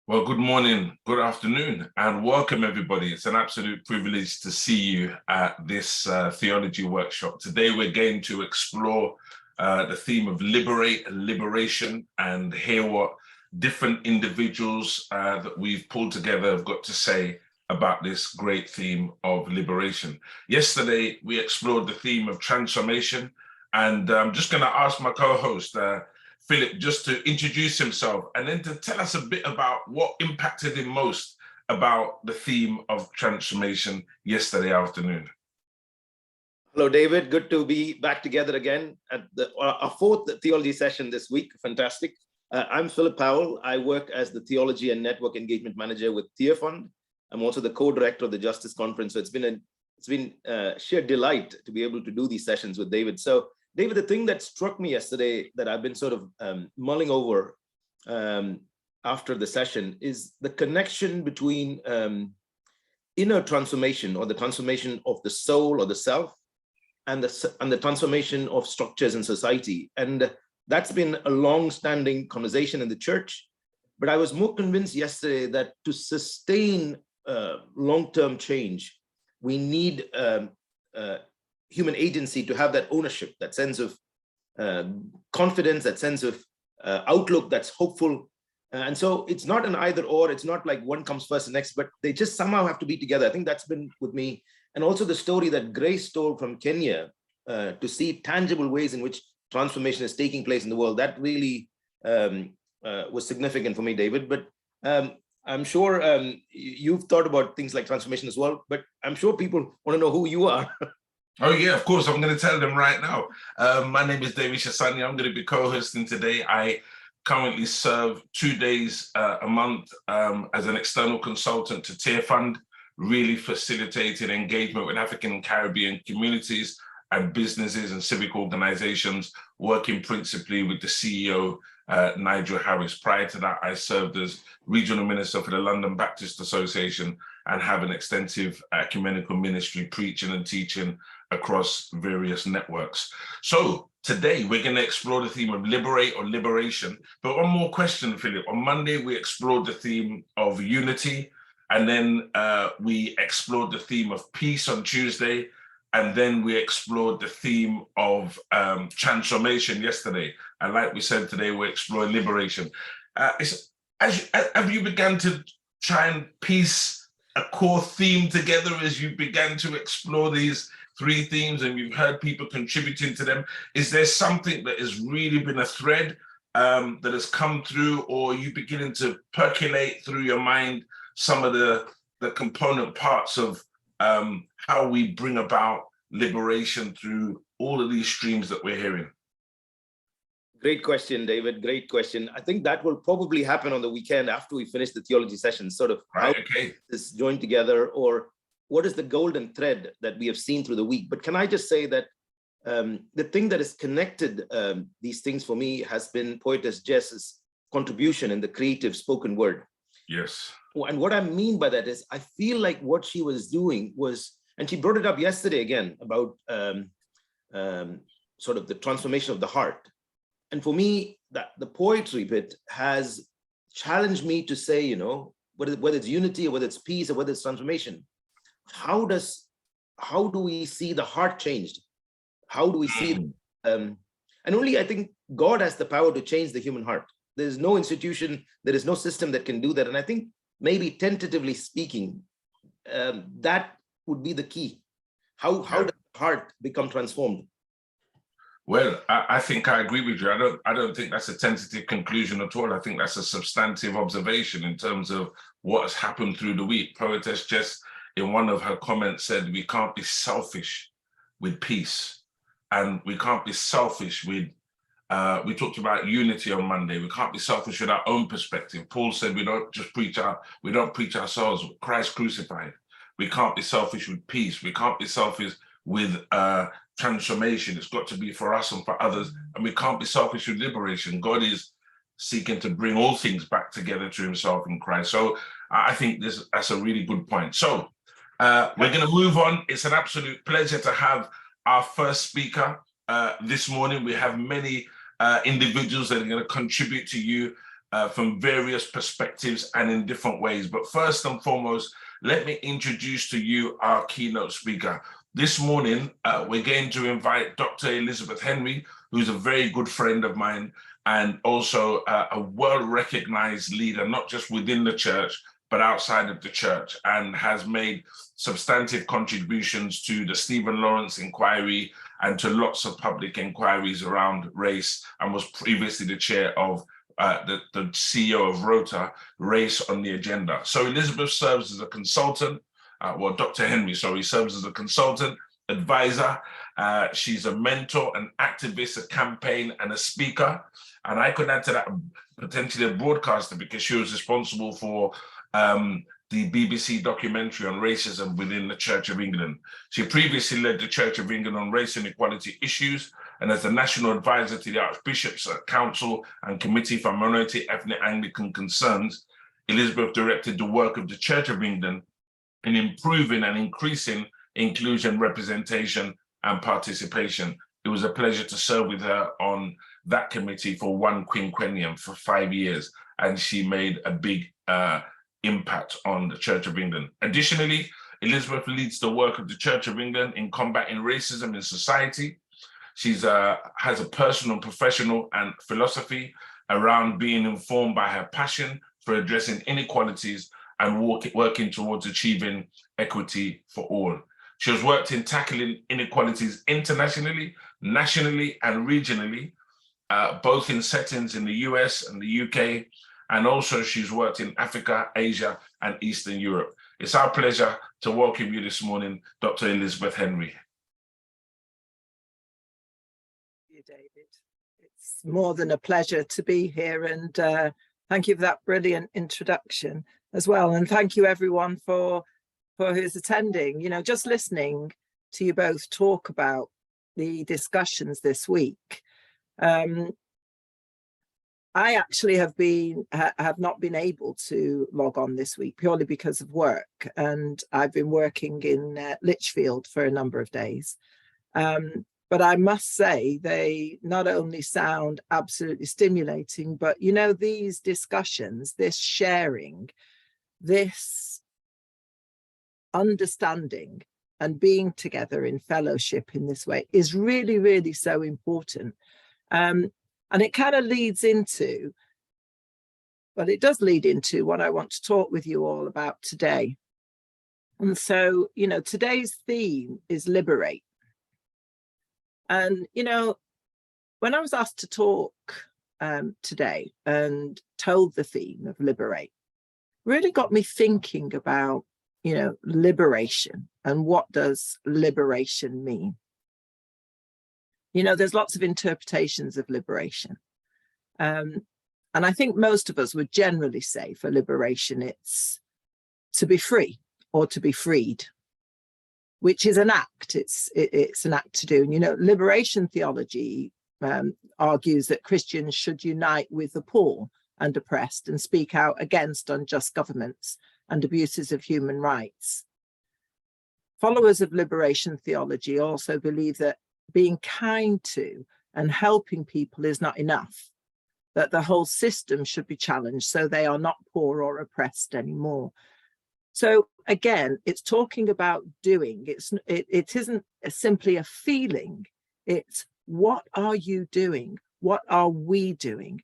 Well, good morning, good afternoon, and welcome everybody. It's an absolute privilege to see you at this theology workshop. Today, we're going to explore the theme of liberation, and hear what different individuals that we've pulled together have got to say about this great theme of liberation. Yesterday, we explored the theme of transformation, and I'm just going to ask my co-host, Philip, just to introduce himself and then to tell us a bit about what impacted him most about the theme of transformation yesterday afternoon. Hello, David. Good to be back together again at our fourth theology session this week. Fantastic. I'm Philip Powell. I work as the Theology and Network Engagement Manager with Fund. I'm also the co-director of the Justice Conference. So it's been a sheer delight to be able to do these sessions with David. So David, the thing that struck me yesterday that I've been sort of mulling over after the session is the connection between inner transformation, or the transformation of the soul or the self, and the transformation of structures in society. And that's been a long-standing conversation in the church. But I was more convinced yesterday that to sustain long-term change, we need human agency to have that ownership, that sense of confidence, that sense of outlook that's hopeful. And so it's not an either or, it's not like one comes first and next, but they just somehow have to be together. I think that's been with me. And also the story that Grace told from Kenya to see tangible ways in which transformation is taking place in the world, that really was significant for me, David. But I'm sure you've thought about things like transformation as well, but I'm sure people want to know who you are. Oh yeah, of course, I'm going to tell them right now. My name is Shosanya. I'm going to be co-hosting today. I currently serve 2 days a month as an external consultant to Fund, really facilitating engagement with African and Caribbean communities and businesses and civic organizations, working principally with the CEO, Nigel Harris. Prior to that, I served as regional minister for the London Baptist Association and have an extensive ecumenical ministry, preaching and teaching across various networks. So today we're going to explore the theme of liberate or liberation. But one more question, Philip. On Monday, we explored the theme of unity, and then we explored the theme of peace on Tuesday, and then we explored the theme of transformation yesterday. And like we said, today we're exploring liberation. Have you begun to try and piece a core theme together as you began to explore these three themes, and you've heard people contributing to them? Is there something that has really been a thread that has come through, or are you beginning to percolate through your mind some of the component parts of how we bring about liberation through all of these streams that we're hearing? Great question, David. Great question. I think that will probably happen on the weekend after we finish the theology session, sort of how this joined together, or what is the golden thread that we have seen through the week. But can I just say that the thing that has connected these things for me has been Poetess Jess's contribution in the creative spoken word. Yes. And what I mean by that is I feel like what she was doing was, and she brought it up yesterday again, about sort of the transformation of the heart. And for me, that the poetry bit has challenged me to say, you know, whether it's unity or whether it's peace or whether it's transformation, how do we see the heart changed? How do we see and only I think God has the power to change the human heart. There's no institution, there is no system that can do that. And I think maybe tentatively speaking, that would be the key. How does the heart become transformed? Well, I think I agree with you. I don't think that's a tentative conclusion at all. I think that's a substantive observation in terms of what has happened through the week. Poetess Jess, in one of her comments, said we can't be selfish with peace, and we can't be selfish with we talked about unity on Monday. We can't be selfish with our own perspective. Paul said we don't preach ourselves, Christ crucified. We can't be selfish with peace. We can't be selfish with transformation. It's got to be for us and for others. And we can't be selfish with liberation. God is seeking to bring all things back together to himself in Christ. So I think that's a really good point. So we're going to move on. It's an absolute pleasure to have our first speaker this morning. We have many individuals that are going to contribute to you from various perspectives and in different ways. But first and foremost, let me introduce to you our keynote speaker. This morning, we're going to invite Dr. Elizabeth Henry, who's a very good friend of mine and also a well-recognized leader, not just within the church, but outside of the church, and has made substantive contributions to the Stephen Lawrence inquiry and to lots of public inquiries around race, and was previously the chair of the CEO of Rota, Race on the Agenda. So Elizabeth serves as a consultant, Dr. Henry, sorry, serves as a consultant, advisor. She's a mentor, an activist, a campaign, and a speaker. And I could add to that potentially a broadcaster, because she was responsible for the BBC documentary on racism within the Church of England. She previously led the Church of England on race and equality issues, and as the national advisor to the Archbishop's Council and Committee for Minority Ethnic Anglican Concerns, Elizabeth directed the work of the Church of England in improving and increasing inclusion, representation, and participation. It was a pleasure to serve with her on that committee for one quinquennium for 5 years, and she made a big impact on the Church of England. Additionally, Elizabeth leads the work of the Church of England in combating racism in society. She's has a personal and professional and philosophy around being informed by her passion for addressing inequalities and working towards achieving equity for all. She has worked in tackling inequalities internationally, nationally, and regionally, both in settings in the US and the UK, and also she's worked in Africa, Asia, and Eastern Europe. It's our pleasure to welcome you this morning, Dr. Elizabeth Henry. Thank you, David. It's more than a pleasure to be here, and thank you for that brilliant introduction as well. And thank you everyone for who's attending. You know, just listening to you both talk about the discussions this week, I actually have not been able to log on this week purely because of work, and I've been working in Lichfield for a number of days. But I must say, they not only sound absolutely stimulating, but you know, these discussions, this sharing, this understanding and being together in fellowship in this way is really, really so important. And it kind of leads into, well, it does lead into what I want to talk with you all about today. And so, you know, today's theme is liberate. And, you know, when I was asked to talk today and told the theme of liberate, really got me thinking about, you know, liberation and what does liberation mean? You know, there's lots of interpretations of liberation. And I think most of us would generally say for liberation, it's to be free or to be freed, which is an act. It's an act to do. And, you know, liberation theology argues that Christians should unite with the poor and oppressed and speak out against unjust governments and abuses of human rights. Followers of liberation theology also believe that being kind to and helping people is not enough, that the whole system should be challenged so they are not poor or oppressed anymore. So again, it's talking about doing. It isn't simply a feeling. It's what are you doing? What are we doing?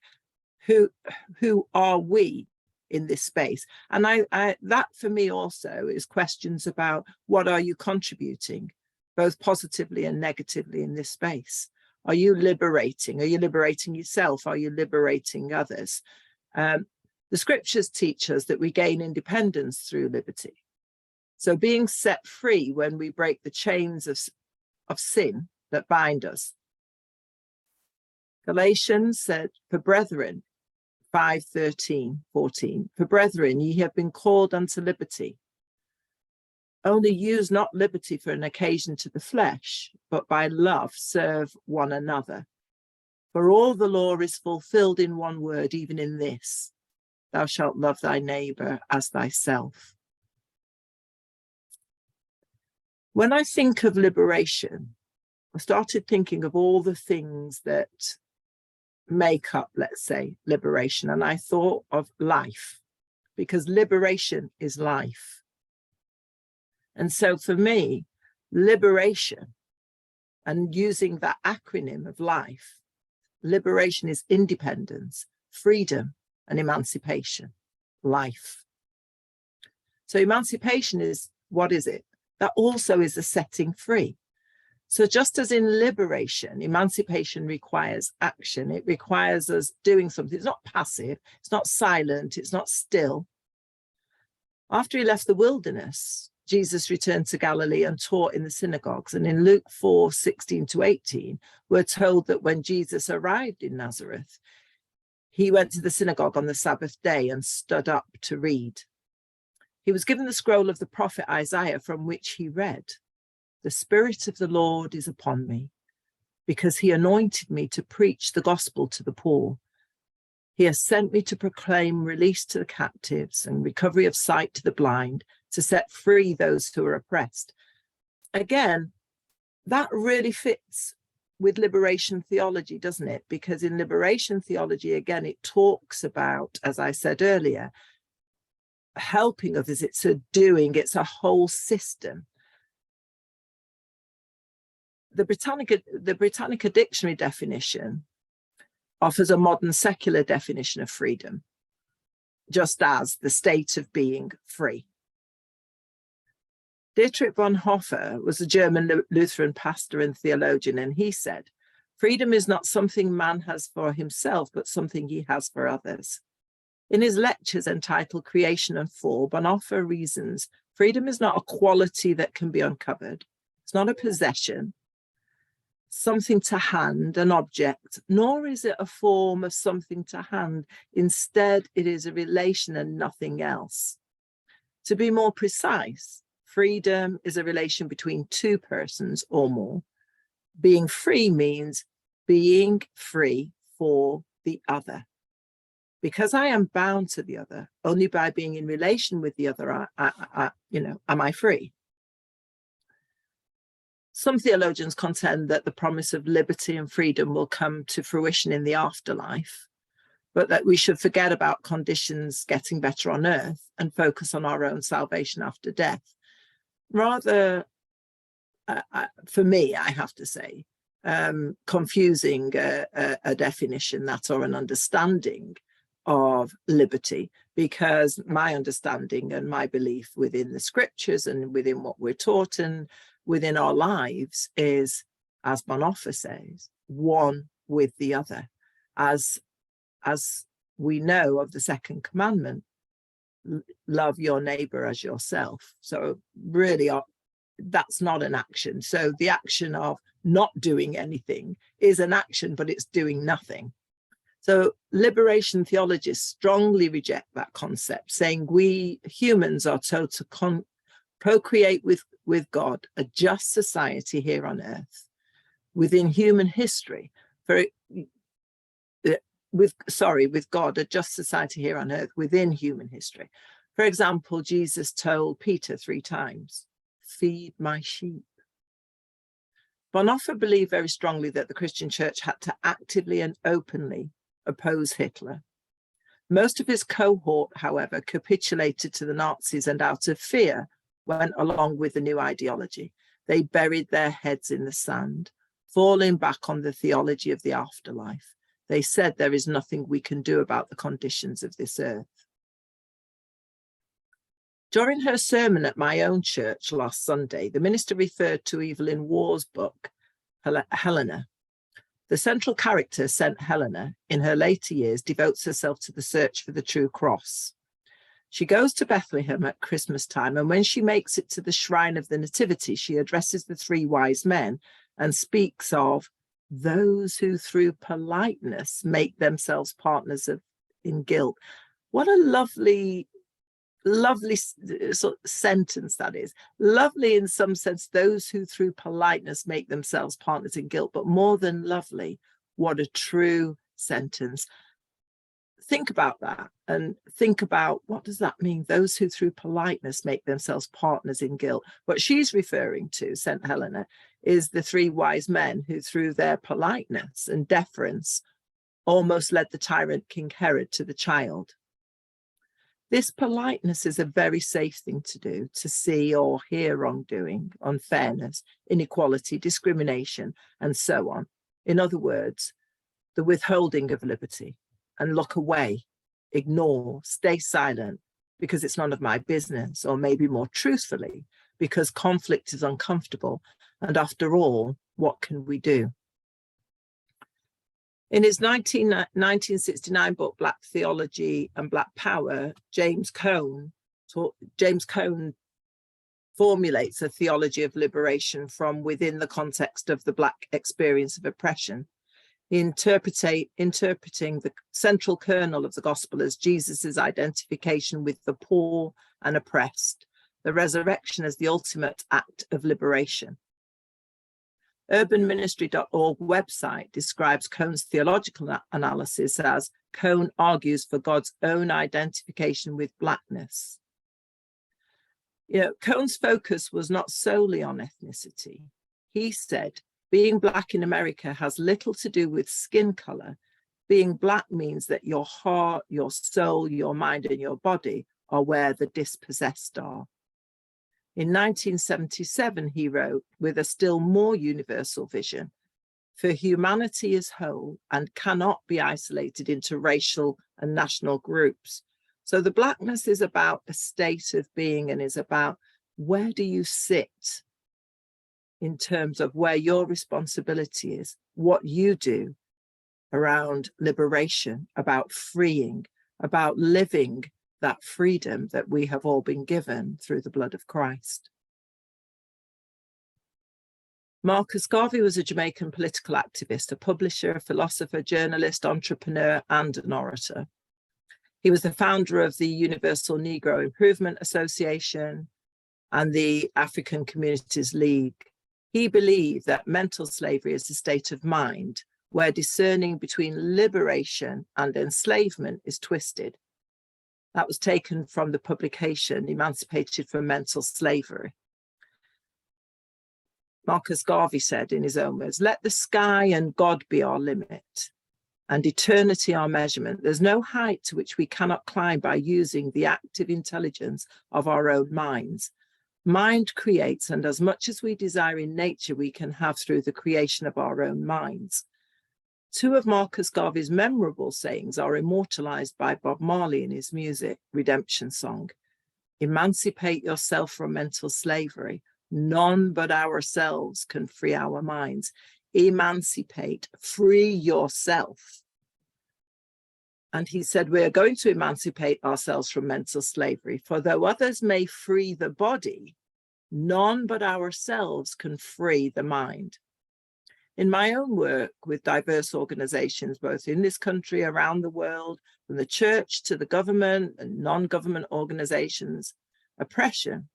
Who are we in this space? And that for me also is questions about what are you contributing, both positively and negatively in this space? Are you liberating? Are you liberating yourself? Are you liberating others? The scriptures teach us that we gain independence through liberty. So being set free when we break the chains of sin that bind us. Galatians said, for brethren, 5:13-14, for brethren, ye have been called unto liberty. Only use not liberty for an occasion to the flesh, but by love serve one another. For all the law is fulfilled in one word, even in this, thou shalt love thy neighbor as thyself. When I think of liberation, I started thinking of all the things that make up, let's say, liberation. And I thought of life, because liberation is life. And so for me, liberation, and using that acronym of life, liberation is independence, freedom, and emancipation, life. So emancipation is, what is it? That also is a setting free. So just as in liberation, emancipation requires action. It requires us doing something. It's not passive. It's not silent. It's not still. After he left the wilderness, Jesus returned to Galilee and taught in the synagogues. And in Luke 4:16-18, we're told that when Jesus arrived in Nazareth, he went to the synagogue on the Sabbath day and stood up to read. He was given the scroll of the prophet Isaiah, from which he read, "The Spirit of the Lord is upon me, because he anointed me to preach the gospel to the poor. He has sent me to proclaim release to the captives and recovery of sight to the blind, to set free those who are oppressed." Again, that really fits with liberation theology, doesn't it? Because in liberation theology, again, it talks about, as I said earlier, helping others. It's a doing, it's a whole system. The Britannica Dictionary definition offers a modern secular definition of freedom, just as the state of being free. Dietrich Bonhoeffer was a German Lutheran pastor and theologian, and he said, "Freedom is not something man has for himself, but something he has for others." In his lectures entitled Creation and Fall, Bonhoeffer reasons freedom is not a quality that can be uncovered. It's not a possession, something to hand, an object, nor is it a form of something to hand. Instead, it is a relation and nothing else. To be more precise, freedom is a relation between two persons or more. Being free means being free for the other. Because I am bound to the other, only by being in relation with the other, am I free? Some theologians contend that the promise of liberty and freedom will come to fruition in the afterlife, but that we should forget about conditions getting better on earth and focus on our own salvation after death. Rather, for me, I have to say, confusing a definition that, or an understanding of liberty, because my understanding and my belief within the scriptures and within what we're taught and within our lives is, as Bonhoeffer says, one with the other. As we know of the second commandment, love your neighbor as yourself. So really, that's not an action. So the action of not doing anything is an action, but it's doing nothing. So liberation theologists strongly reject that concept, saying we humans are told to procreate with God, a just society here on earth, within human history. With God, a just society here on earth within human history. For example, Jesus told Peter 3 times, "Feed my sheep." Bonhoeffer believed very strongly that the Christian church had to actively and openly oppose Hitler. Most of his cohort, however, capitulated to the Nazis and out of fear went along with the new ideology. They buried their heads in the sand, falling back on the theology of the afterlife. They said there is nothing we can do about the conditions of this earth. During her sermon at my own church last Sunday, the minister referred to Evelyn Waugh's book, Helena. The central character, St. Helena, in her later years, devotes herself to the search for the true cross. She goes to Bethlehem at Christmas time, and when she makes it to the shrine of the Nativity, she addresses the 3 wise men and speaks of those who through politeness make themselves partners in guilt. What a lovely sort of sentence that is. Lovely in some sense, those who through politeness make themselves partners in guilt, but more than lovely, what a true sentence. Think about that and think about, what does that mean? Those who through politeness make themselves partners in guilt. What she's referring to, St. Helena, is the 3 wise men who through their politeness and deference almost led the tyrant King Herod to the child. This politeness is a very safe thing to do, to see or hear wrongdoing, unfairness, inequality, discrimination, and so on. In other words, the withholding of liberty, and look away, ignore, stay silent, because it's none of my business, or maybe more truthfully, because conflict is uncomfortable. And after all, what can we do? In his 1969 book, Black Theology and Black Power, James Cone formulates a theology of liberation from within the context of the Black experience of oppression, interpreting the central kernel of the gospel as Jesus's identification with the poor and oppressed, the resurrection as the ultimate act of liberation. Urbanministry.org website describes Cone's theological analysis as Cone argues for God's own identification with Blackness. Cone's focus was not solely on ethnicity. He said, being Black in America has little to do with skin color. Being Black means that your heart, your soul, your mind, and your body are where the dispossessed are. In 1977, he wrote, with a still more universal vision, for humanity is whole and cannot be isolated into racial and national groups. So the Blackness is about a state of being and is about where do you sit in terms of where your responsibility is, what you do around liberation, about freeing, about living that freedom that we have all been given through the blood of Christ. Marcus Garvey was a Jamaican political activist, a publisher, a philosopher, journalist, entrepreneur, and an orator. He was the founder of the Universal Negro Improvement Association and the African Communities League. He believed that mental slavery is a state of mind where discerning between liberation and enslavement is twisted. That was taken from the publication Emancipated from Mental Slavery. Marcus Garvey said in his own words, let the sky and God be our limit and eternity our measurement. There's no height to which we cannot climb by using the active intelligence of our own minds. Mind creates, and as much as we desire in nature, we can have through the creation of our own minds. Two of Marcus Garvey's memorable sayings are immortalized by Bob Marley in his music, Redemption Song. Emancipate yourself from mental slavery. None but ourselves can free our minds. Emancipate, free yourself. And he said, we are going to emancipate ourselves from mental slavery, for though others may free the body, none but ourselves can free the mind. In my own work with diverse organizations, both in this country, around the world, from the church to the government and non-government organizations, oppression,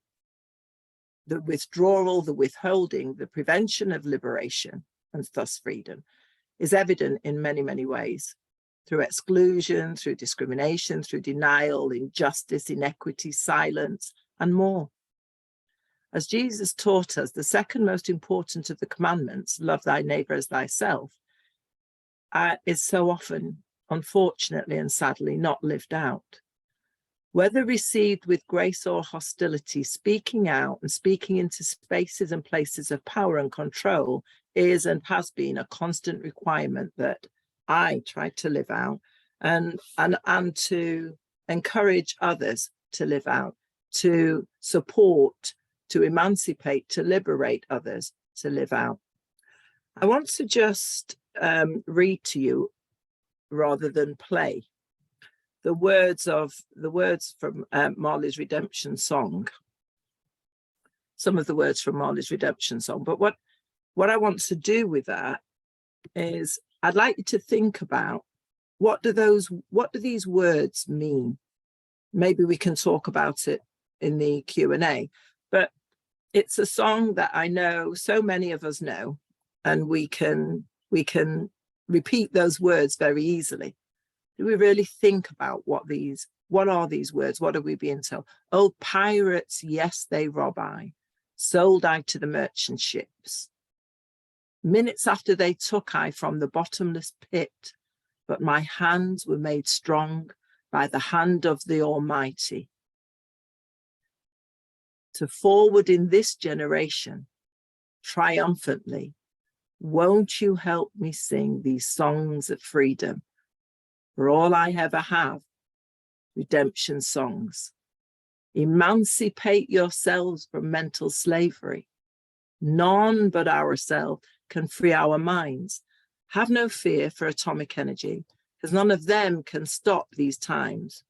the withdrawal, the withholding, the prevention of liberation, and thus freedom, is evident in many, many ways. Through exclusion, through discrimination, through denial, injustice, inequity, silence, and more. As Jesus taught us, the second most important of the commandments, love thy neighbor as thyself, is so often, unfortunately and sadly, not lived out. Whether received with grace or hostility, speaking out and speaking into spaces and places of power and control is and has been a constant requirement that I try to live out and to encourage others to live out, to support, to emancipate, to liberate others to live out. I want to just read to you, rather than play, the words from Marley's Redemption Song. Some of the words from Marley's Redemption Song. But what I want to do with that is I'd like you to think about what do these words mean? Maybe we can talk about it in the Q&A, but it's a song that I know so many of us know, and we can repeat those words very easily. Do we really think about what are these words? What are we being told? Oh, pirates, yes, they rob I, sold I to the merchant ships. Minutes after they took I from the bottomless pit, but my hands were made strong by the hand of the Almighty. To forward in this generation, triumphantly, won't you help me sing these songs of freedom? For all I ever have, redemption songs. Emancipate yourselves from mental slavery. None but ourselves can free our minds. Have no fear for atomic energy, because none of them can stop these times.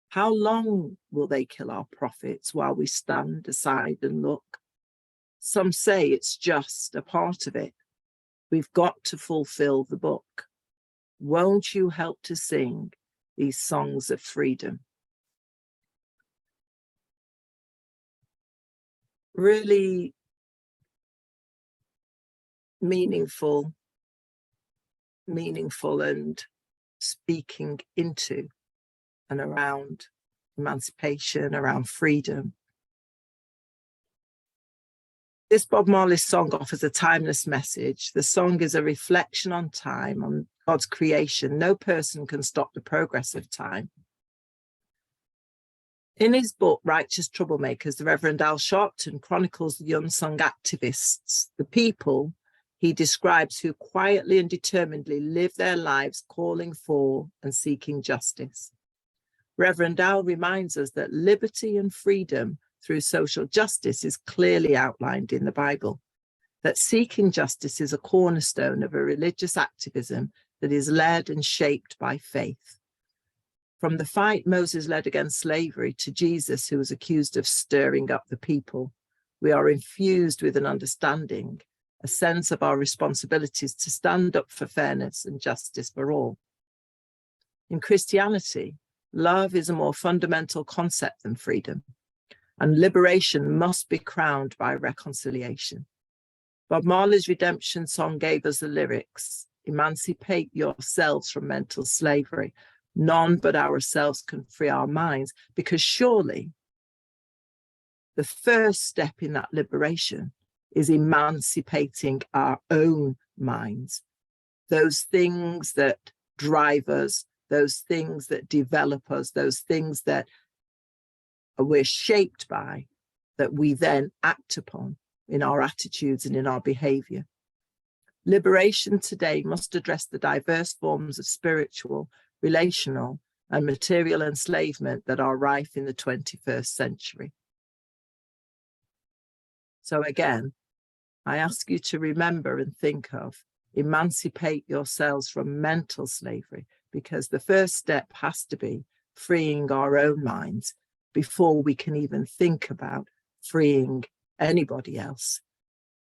How long will they kill our prophets while we stand aside and look? Some say it's just a part of it. We've got to fulfill the book. Won't you help to sing these songs of freedom? Really meaningful and speaking into and around emancipation, around freedom. This Bob Marley song offers a timeless message. The song is a reflection on time, on God's creation. No person can stop the progress of time. In his book, Righteous Troublemakers, the Reverend Al Sharpton chronicles the unsung activists, the people he describes who quietly and determinedly live their lives calling for and seeking justice. Reverend Al reminds us that liberty and freedom through social justice is clearly outlined in the Bible, that seeking justice is a cornerstone of a religious activism that is led and shaped by faith. From the fight Moses led against slavery to Jesus, who was accused of stirring up the people, we are infused with an understanding, a sense of our responsibilities to stand up for fairness and justice for all. In Christianity, love is a more fundamental concept than freedom, and liberation must be crowned by reconciliation. Bob Marley's redemption song gave us the lyrics, emancipate yourselves from mental slavery. None but ourselves can free our minds, because surely the first step in that liberation is emancipating our own minds. Those things that drive us, those things that develop us, those things that we're shaped by, that we then act upon in our attitudes and in our behavior. Liberation today must address the diverse forms of spiritual, relational, and material enslavement that are rife in the 21st century. So again, I ask you to remember and think of, emancipate yourselves from mental slavery, because the first step has to be freeing our own minds before we can even think about freeing anybody else.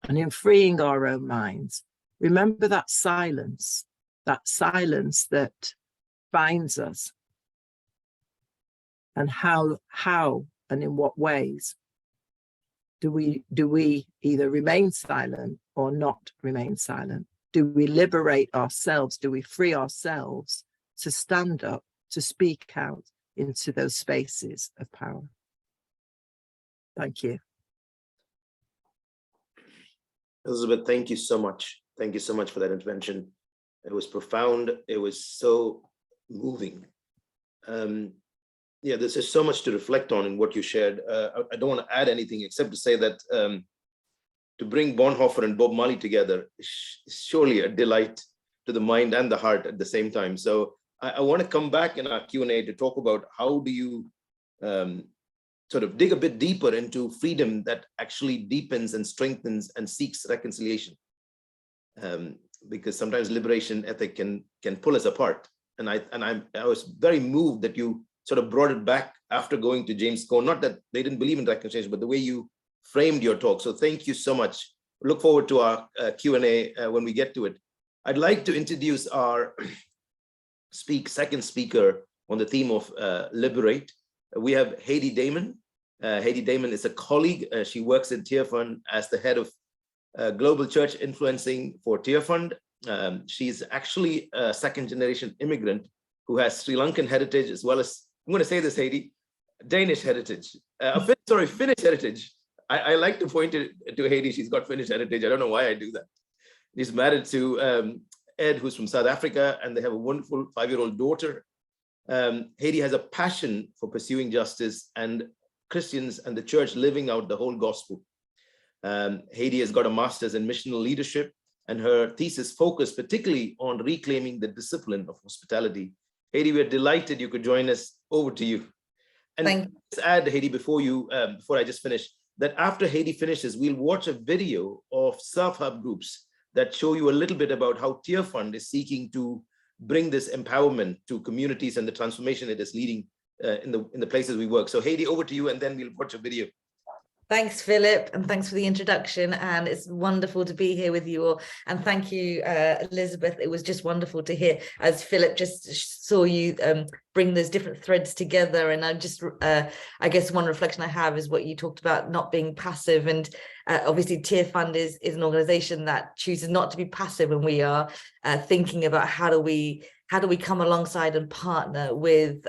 And in freeing our own minds, remember that silence that binds us, and how and in what ways do we either remain silent or not remain silent? Do we liberate ourselves? Do we free ourselves to stand up, to speak out into those spaces of power? Thank you. Elizabeth, thank you so much. Thank you so much for that intervention. It was profound. It was so moving. Yeah, there's just so much to reflect on in what you shared. I don't want to add anything except to say that to bring Bonhoeffer and Bob Marley together is surely a delight to the mind and the heart at the same time. So I want to come back in our Q&A to talk about how do you sort of dig a bit deeper into freedom that actually deepens and strengthens and seeks reconciliation. Because sometimes liberation ethic can pull us apart. And I was very moved that you sort of brought it back after going to James Cone. Not that they didn't believe in reconciliation, but the way you framed your talk. So thank you so much. Look forward to our Q&A when we get to it. I'd like to introduce our second speaker on the theme of liberate. We have Heidi Damon. Heidi Damon is a colleague. She works in Tearfund as the head of global church influencing for Tearfund. She's actually a second-generation immigrant who has Sri Lankan heritage, as well as, I'm going to say this, Heidi, Danish heritage. Finnish heritage. I like to point to Heidi. She's got Finnish heritage. I don't know why I do that. She's married to Ed, who's from South Africa, and they have a wonderful 5-year-old daughter. Heidi has a passion for pursuing justice and Christians and the church living out the whole gospel. Heidi has got a master's in missional leadership, and her thesis focused particularly on reclaiming the discipline of hospitality. Heidi, we're delighted you could join us. Over to you. And let's add, Heidi, before I just finish, that after Heidi finishes, we'll watch a video of self-help groups that show you a little bit about how Tear Fund is seeking to bring this empowerment to communities and the transformation it is leading in the places we work. So Heidi, over to you, and then we'll watch a video. Thanks, Philip, and thanks for the introduction. And it's wonderful to be here with you all. And thank you, Elizabeth. It was just wonderful to hear as Philip just saw you bring those different threads together. And I guess one reflection I have is what you talked about, not being passive. And obviously Tear Fund is an organization that chooses not to be passive when we are thinking about how do we come alongside and partner with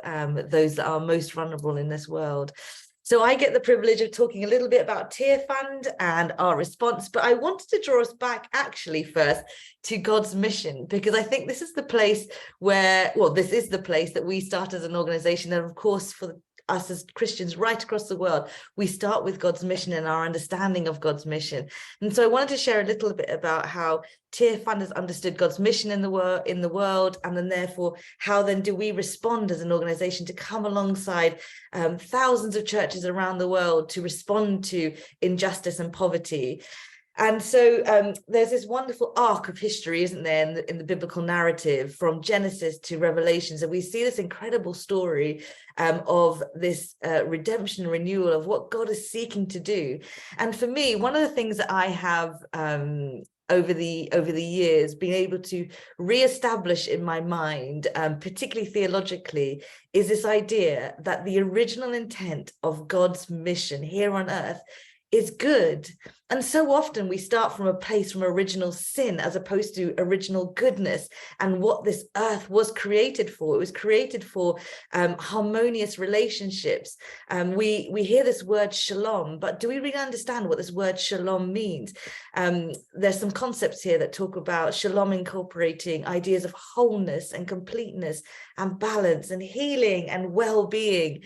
those that are most vulnerable in this world. So I get the privilege of talking a little bit about Tear Fund and our response, but I wanted to draw us back actually first to God's mission, because I think this is the place where, well, this is the place that we start as an organization. And of course, for us as Christians right across the world, we start with God's mission and our understanding of God's mission. And so I wanted to share a little bit about how Tear Fund has understood God's mission in the world, and then therefore how then do we respond as an organization to come alongside thousands of churches around the world to respond to injustice and poverty. And so there's this wonderful arc of history, isn't there, in the biblical narrative from Genesis to Revelations. And we see this incredible story of this redemption, renewal of what God is seeking to do. And for me, one of the things that I have over the years been able to reestablish in my mind, particularly theologically, is this idea that the original intent of God's mission here on earth is good. And so often we start from a place from original sin as opposed to original goodness and what this earth was created for. It was created for harmonious relationships. We hear this word shalom, but do we really understand what this word shalom means? There's some concepts here that talk about shalom incorporating ideas of wholeness and completeness and balance and healing and well-being,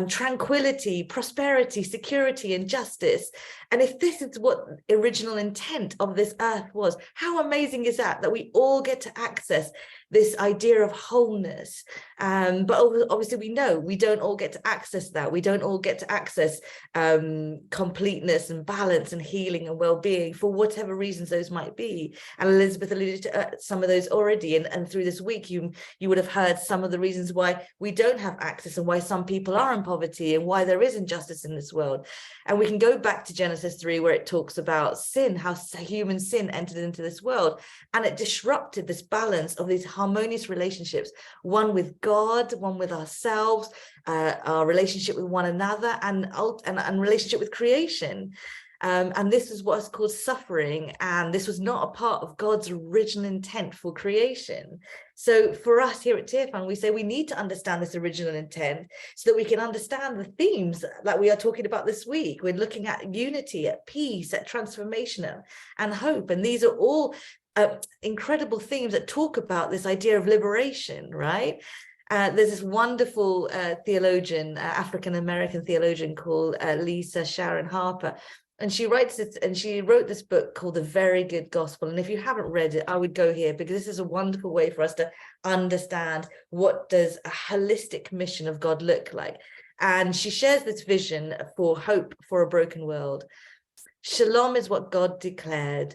tranquility, prosperity, security, and justice. And if this is what original intent of this earth was, how amazing is that we all get to access this idea of wholeness. But obviously we know we don't all get to access that. We don't all get to access completeness and balance and healing and well-being for whatever reasons those might be. And Elizabeth alluded to some of those already. And through this week, you would have heard some of the reasons why we don't have access and why some people are in poverty and why there is injustice in this world. And we can go back to Genesis 3, where it talks about sin, how human sin entered into this world, and it disrupted this balance of these harmonious relationships, one with God, one with ourselves, our relationship with one another, and relationship with creation. And this is what's called suffering, and this was not a part of God's original intent for creation. So for us here at Tear Fund, we say we need to understand this original intent so that we can understand the themes that we are talking about this week. We're looking at unity, at peace, at transformation, and hope. And these are all incredible themes that talk about this idea of liberation, right? There's this wonderful theologian, African-American theologian called Lisa Sharon Harper. And she wrote this book called The Very Good Gospel. And if you haven't read it, I would go here, because this is a wonderful way for us to understand what does a holistic mission of God look like. And she shares this vision for hope for a broken world. Shalom is what God declared.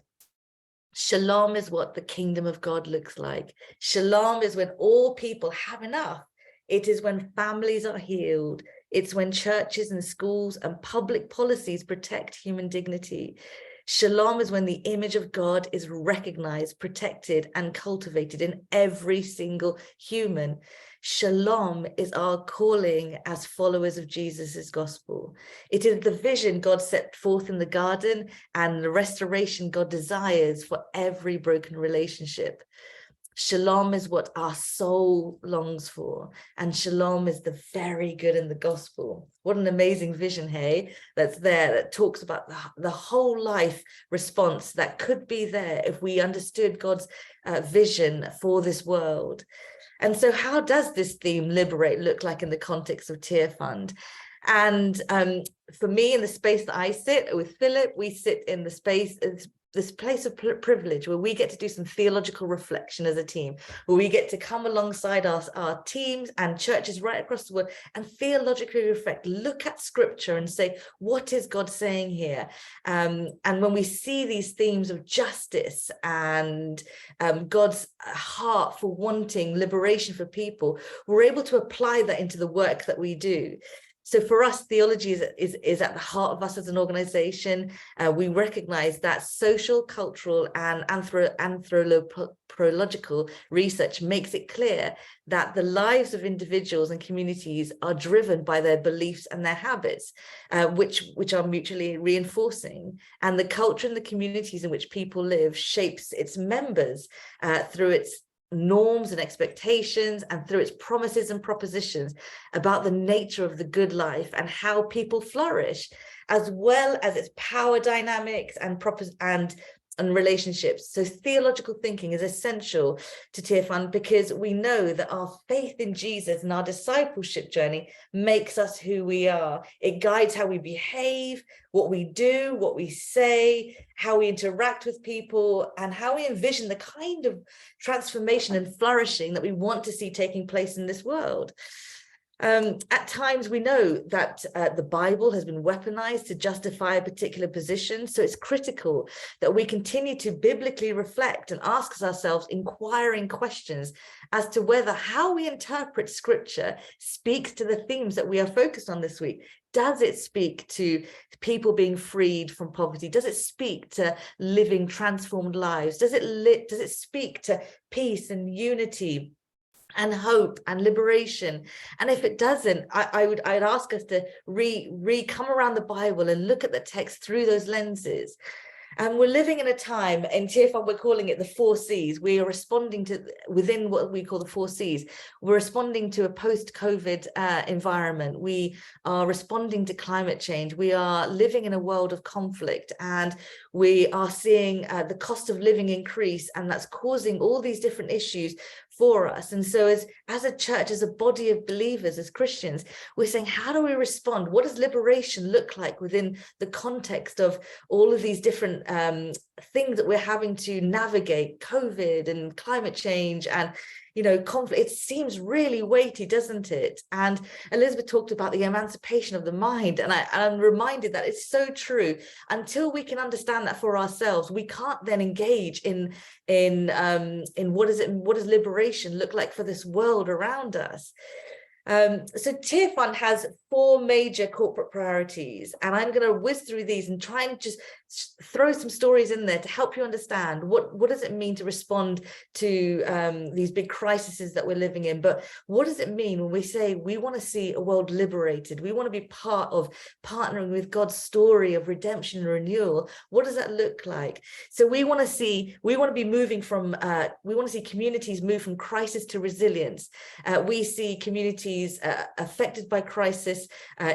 Shalom is what the kingdom of God looks like. Shalom is when all people have enough. It is when families are healed. It's when churches and schools and public policies protect human dignity. Shalom is when the image of God is recognized, protected, and cultivated in every single human. Shalom is our calling as followers of Jesus's gospel. It is the vision God set forth in the garden and the restoration God desires for every broken relationship. Shalom is what our soul longs for, and shalom is the very good in the gospel. What an amazing vision, hey, that's there, that talks about the whole life response that could be there if we understood God's vision for this world. And so how does this theme, liberate, look like in the context of Tear Fund? And for me, in the space that I sit with Philip, we sit in the space, this place of privilege where we get to do some theological reflection as a team, where we get to come alongside our teams and churches right across the world and theologically reflect, look at scripture and say, what is God saying here? And when we see these themes of justice and God's heart for wanting liberation for people, we're able to apply that into the work that we do. So for us, theology is at the heart of us as an organization. We recognize that social, cultural, and anthropological research makes it clear that the lives of individuals and communities are driven by their beliefs and their habits, which are mutually reinforcing. And the culture and the communities in which people live shapes its members through its norms and expectations and through its promises and propositions about the nature of the good life and how people flourish, as well as its power dynamics and relationships. So theological thinking is essential to Tear Fund because we know that our faith in Jesus and our discipleship journey makes us who we are. It guides how we behave, what we do, what we say, how we interact with people, and how we envision the kind of transformation and flourishing that we want to see taking place in this world. At times, we know that the Bible has been weaponized to justify a particular position. So it's critical that we continue to biblically reflect and ask ourselves inquiring questions as to whether how we interpret scripture speaks to the themes that we are focused on this week. Does it speak to people being freed from poverty? Does it speak to living transformed lives? Does it speak to peace and unity and hope and liberation? And if it doesn't, I'd ask us to come around the Bible and look at the text through those lenses. And we're living in a time, in Tear Fund, we're calling it the 4 Cs. We are responding to, within what we call the 4 Cs, we're responding to a post-COVID environment. We are responding to climate change. We are living in a world of conflict, and we are seeing the cost of living increase, and that's causing all these different issues for us. And so as a church, as a body of believers, as Christians, we're saying, how do we respond? What does liberation look like within the context of all of these different things that we're having to navigate, COVID and climate change and conflict? It seems really weighty, doesn't it? And Elizabeth talked about the emancipation of the mind, and I'm reminded that it's so true. Until we can understand that for ourselves, we can't then engage in what does liberation look like for this world around us. So Tear Fund has 4 major corporate priorities, and I'm going to whiz through these and try and just throw some stories in there to help you understand what does it mean to respond to these big crises that we're living in. But what does it mean when we say we want to see a world liberated? We want to be part of partnering with God's story of redemption and renewal. What does that look like? So we want to be moving from we want to see communities move from crisis to resilience. We see communities affected by crisis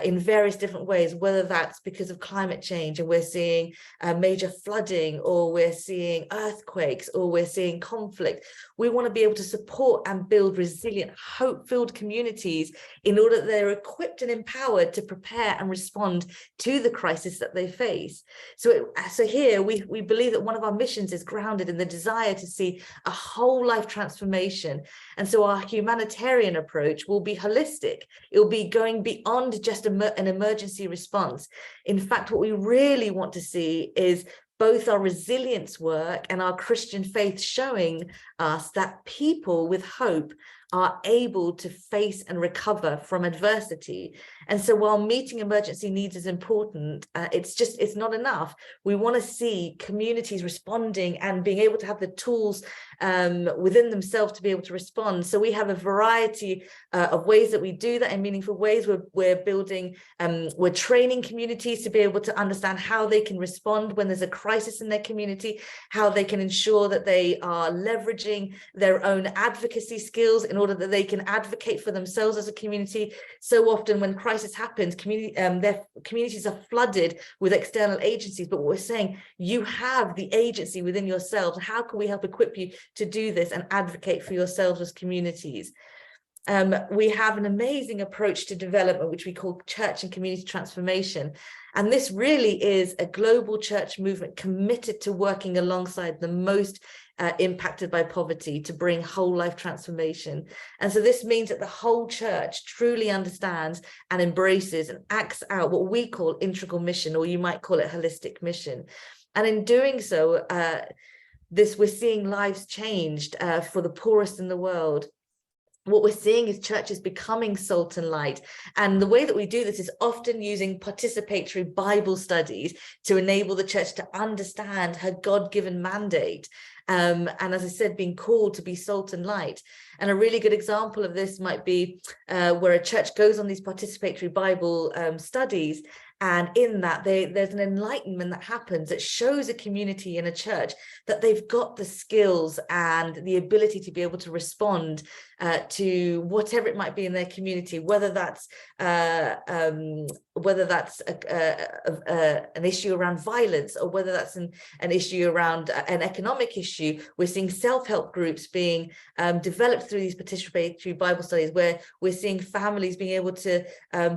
in various different ways, whether that's because of climate change and we're seeing major flooding, or we're seeing earthquakes, or we're seeing conflict. We want to be able to support and build resilient, hope-filled communities in order that they're equipped and empowered to prepare and respond to the crisis that they face. So here we believe that one of our missions is grounded in the desire to see a whole life transformation. And so our humanitarian approach will be holistic. It will be going beyond just an emergency response. In fact, what we really want to see is both our resilience work and our Christian faith showing us that people with hope are able to face and recover from adversity. And so while meeting emergency needs is important, it's not enough. We want to see communities responding and being able to have the tools within themselves to be able to respond. So we have a variety of ways that we do that in meaningful ways. We're building, we're training communities to be able to understand how they can respond when there's a crisis in their community, how they can ensure that they are leveraging their own advocacy skills in order that they can advocate for themselves as a community. So often when crisis happens, their communities are flooded with external agencies, but what we're saying, you have the agency within yourselves. How can we help equip you to do this and advocate for yourselves as communities? We have an amazing approach to development, which we call church and community transformation. And this really is a global church movement committed to working alongside the most impacted by poverty to bring whole life transformation. And so this means that the whole church truly understands and embraces and acts out what we call integral mission, or you might call it holistic mission. And in doing so, we're seeing lives changed for the poorest in the world. What we're seeing is churches becoming salt and light. And the way that we do this is often using participatory Bible studies to enable the church to understand her God-given mandate. And as I said, being called to be salt and light. And a really good example of this might be where a church goes on these participatory Bible studies. And in that, there's an enlightenment that happens that shows a community in a church that they've got the skills and the ability to be able to respond to whatever it might be in their community, whether that's an issue around violence, or whether that's an issue around an economic issue. We're seeing self-help groups being developed through these participatory Bible studies, where we're seeing families being able to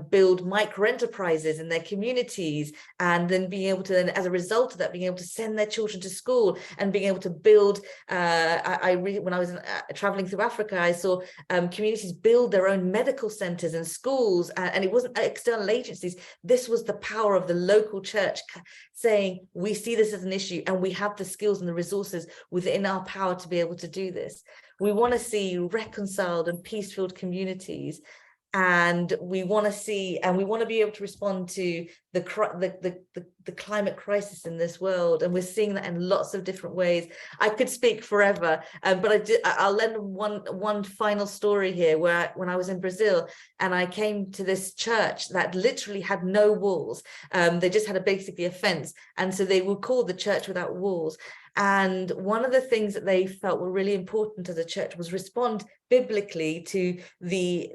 build micro-enterprises in their communities, and then being able to, then as a result of that, being able to send their children to school and being able to build. When I was traveling through Africa, I saw communities build their own medical centers and schools, and it wasn't external agencies. This was the power of the local church saying, we see this as an issue and we have the skills and the resources within our power to be able to do this. We want to see reconciled and peace-filled communities, and we want to see, and we want to be able to respond to the climate crisis in this world, and we're seeing that in lots of different ways. I could speak forever, but I'll lend one final story here, where when I was in Brazil and I came to this church that literally had no walls. They just had basically a fence, and so they were called the Church Without Walls. And one of the things that they felt were really important as a church was respond biblically to the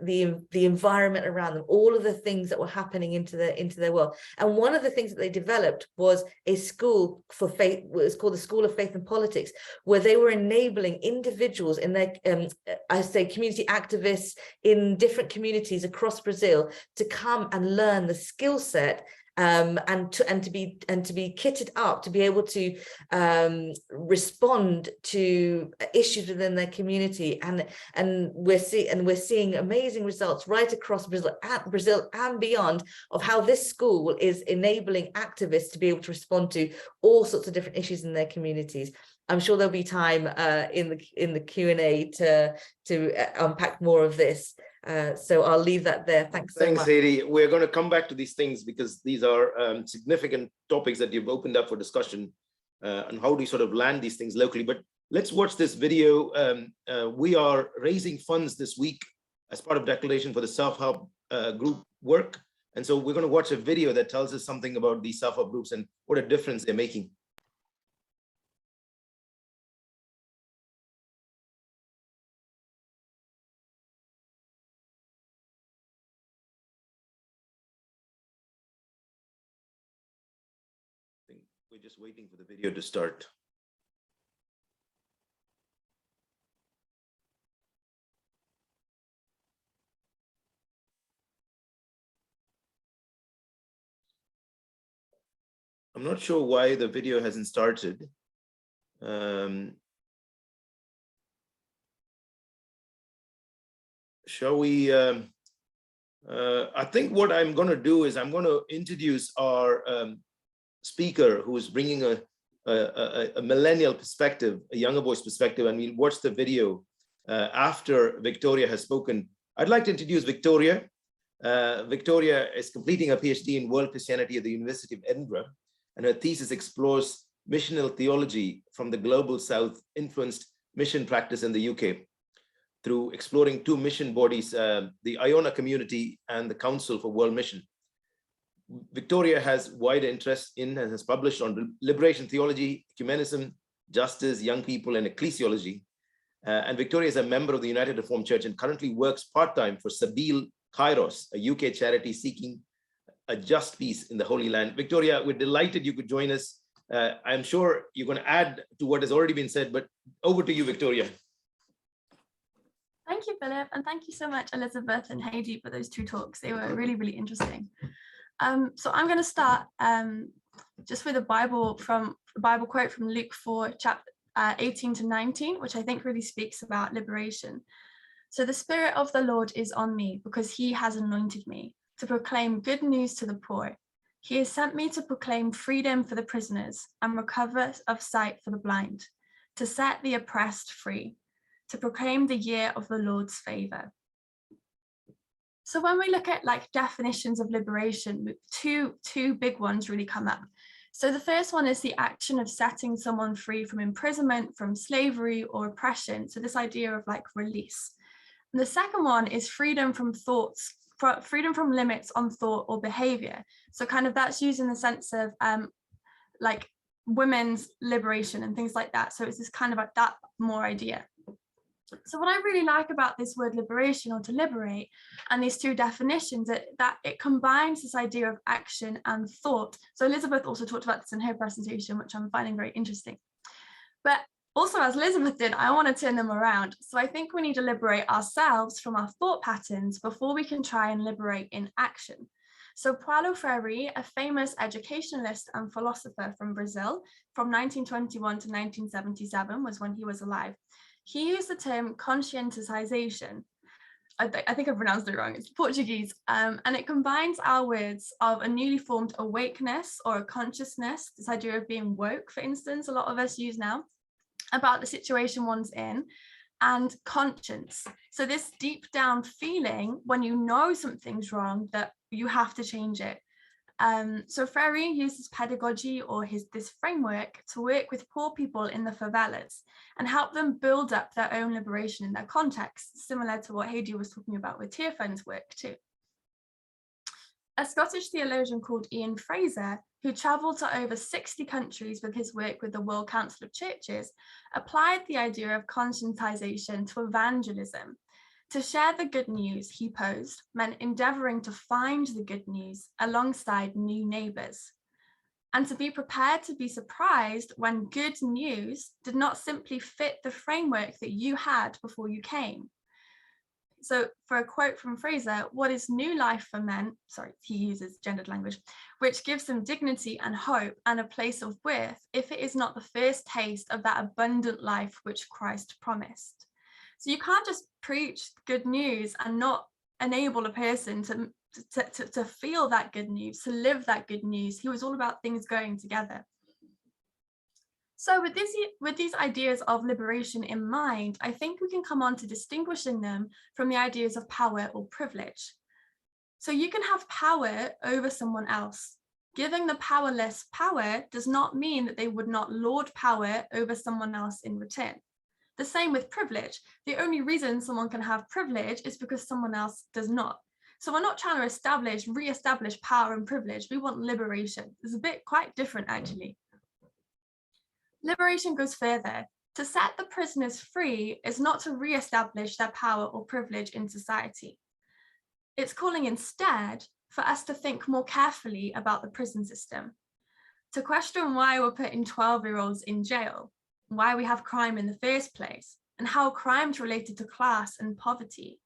environment around them, all of the things that were happening into their world. And one of the things that they developed was a school for faith. It was called the School of Faith and Politics, where they were enabling individuals in their, community activists in different communities across Brazil to come and learn the skill set and to be kitted up to be able to respond to issues within their community, and we're seeing amazing results right across Brazil and beyond, of how this school is enabling activists to be able to respond to all sorts of different issues in their communities. I'm sure there'll be time in the Q&A to unpack more of this. So I'll leave that there. Thanks so much. Thanks, Heidi. We're going to come back to these things because these are significant topics that you've opened up for discussion, and how do you sort of land these things locally. But let's watch this video. We are raising funds this week as part of Declaration for the self-help group work. And so we're going to watch a video that tells us something about these self-help groups and what a difference they're making. We're just waiting for the video to start. I'm not sure why the video hasn't started. Shall we? I think what I'm going to do is I'm going to introduce our speaker, who is bringing a millennial perspective, a younger voice perspective, and we'll watch the video. After Victoria has spoken, I'd like to introduce Victoria. Victoria is completing a PhD in World Christianity at the University of Edinburgh, and her thesis explores missional theology from the Global South influenced mission practice in the UK through exploring two mission bodies, the Iona Community and the Council for World Mission. Victoria has wide interest in and has published on liberation theology, ecumenism, justice, young people, and ecclesiology. And Victoria is a member of the United Reformed Church and currently works part-time for Sabil Kairos, a UK charity seeking a just peace in the Holy Land. Victoria, we're delighted you could join us. I'm sure you're going to add to what has already been said, but over to you, Victoria. Thank you, Philip, and thank you so much, Elizabeth and Heidi, for those two talks. They were really, really interesting. So I'm going to start just with a Bible quote from Luke 4, chapter 18 to 19, which I think really speaks about liberation. So the Spirit of the Lord is on me because he has anointed me to proclaim good news to the poor. He has sent me to proclaim freedom for the prisoners and recovery of sight for the blind, to set the oppressed free, to proclaim the year of the Lord's favor. So when we look at like definitions of liberation, two big ones really come up. So the first one is the action of setting someone free from imprisonment, from slavery or oppression. So this idea of like release. And the second one is freedom from thoughts, freedom from limits on thought or behavior. So kind of that's used in the sense of like women's liberation and things like that. So it's this kind of like that more idea. So what I really like about this word liberation, or to liberate, and these two definitions, that it combines this idea of action and thought. So Elizabeth also talked about this in her presentation, which I'm finding very interesting. But also, as Elizabeth did, I want to turn them around. So I think we need to liberate ourselves from our thought patterns before we can try and liberate in action. So Paulo Freire, a famous educationalist and philosopher from Brazil, from 1921 to 1977 was when he was alive. He used the term conscientization. I think I pronounced it wrong, it's Portuguese, and it combines our words of a newly formed awakeness or a consciousness, this idea of being woke, for instance, a lot of us use now, about the situation one's in, and conscience. So this deep down feeling when you know something's wrong that you have to change it. So Freire uses pedagogy or this framework to work with poor people in the favelas and help them build up their own liberation in their context, similar to what Heidi was talking about with Tearfund's work too. A Scottish theologian called Ian Fraser, who travelled to over 60 countries with his work with the World Council of Churches, applied the idea of conscientization to evangelism. To share the good news, he posed, meant endeavouring to find the good news alongside new neighbours, and to be prepared to be surprised when good news did not simply fit the framework that you had before you came. So for a quote from Fraser, what is new life for men, sorry, he uses gendered language, which gives them dignity and hope and a place of worth if it is not the first taste of that abundant life which Christ promised. So you can't just preach good news and not enable a person to feel that good news, to live that good news. He was all about things going together. So with these ideas of liberation in mind, I think we can come on to distinguishing them from the ideas of power or privilege. So you can have power over someone else. Giving the powerless power does not mean that they would not lord power over someone else in return. The same with privilege. The only reason someone can have privilege is because someone else does not. So we're not trying to re-establish power and privilege. We want liberation. It's quite different actually. Liberation goes further. To set the prisoners free is not to re-establish their power or privilege in society. It's calling instead for us to think more carefully about the prison system, to question why we're putting 12-year-olds in jail, why we have crime in the first place, and how crime's related to class and poverty.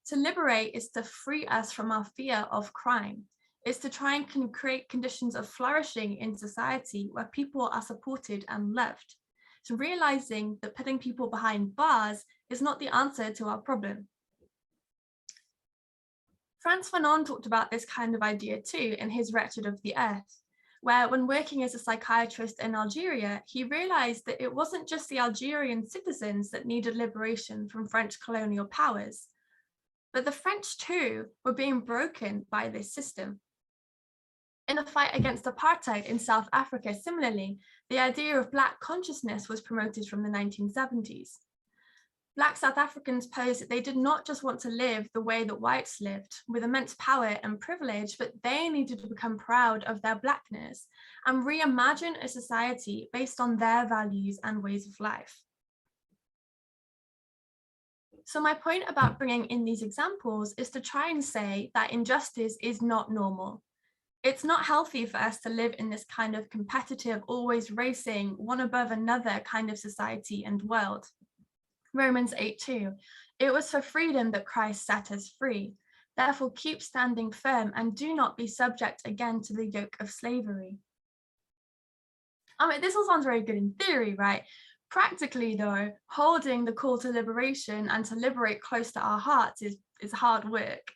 To liberate is to free us from our fear of crime. It's to try and create conditions of flourishing in society where people are supported and loved. So realizing that putting people behind bars is not the answer to our problem. Frantz Fanon talked about this kind of idea too in his Wretched of the Earth, where when working as a psychiatrist in Algeria, he realized that it wasn't just the Algerian citizens that needed liberation from French colonial powers, but the French too were being broken by this system. In the fight against apartheid in South Africa, similarly, the idea of Black consciousness was promoted from the 1970s. Black South Africans posed that they did not just want to live the way that whites lived, with immense power and privilege, but they needed to become proud of their Blackness and reimagine a society based on their values and ways of life. So my point about bringing in these examples is to try and say that injustice is not normal. It's not healthy for us to live in this kind of competitive, always racing, one above another kind of society and world. Romans 8:2, it was for freedom that Christ set us free. Therefore, keep standing firm and do not be subject again to the yoke of slavery. I mean, this all sounds very good in theory, right? Practically, though, holding the call to liberation and to liberate close to our hearts is hard work.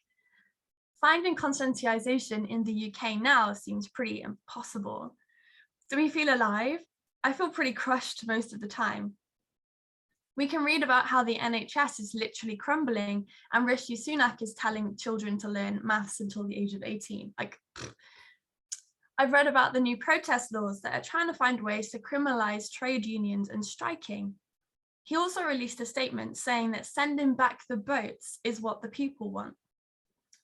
Finding conscientization in the UK now seems pretty impossible. Do we feel alive? I feel pretty crushed most of the time. We can read about how the NHS is literally crumbling and Rishi Sunak is telling children to learn maths until the age of 18. Like, I've read about the new protest laws that are trying to find ways to criminalize trade unions and striking. He also released a statement saying that sending back the boats is what the people want.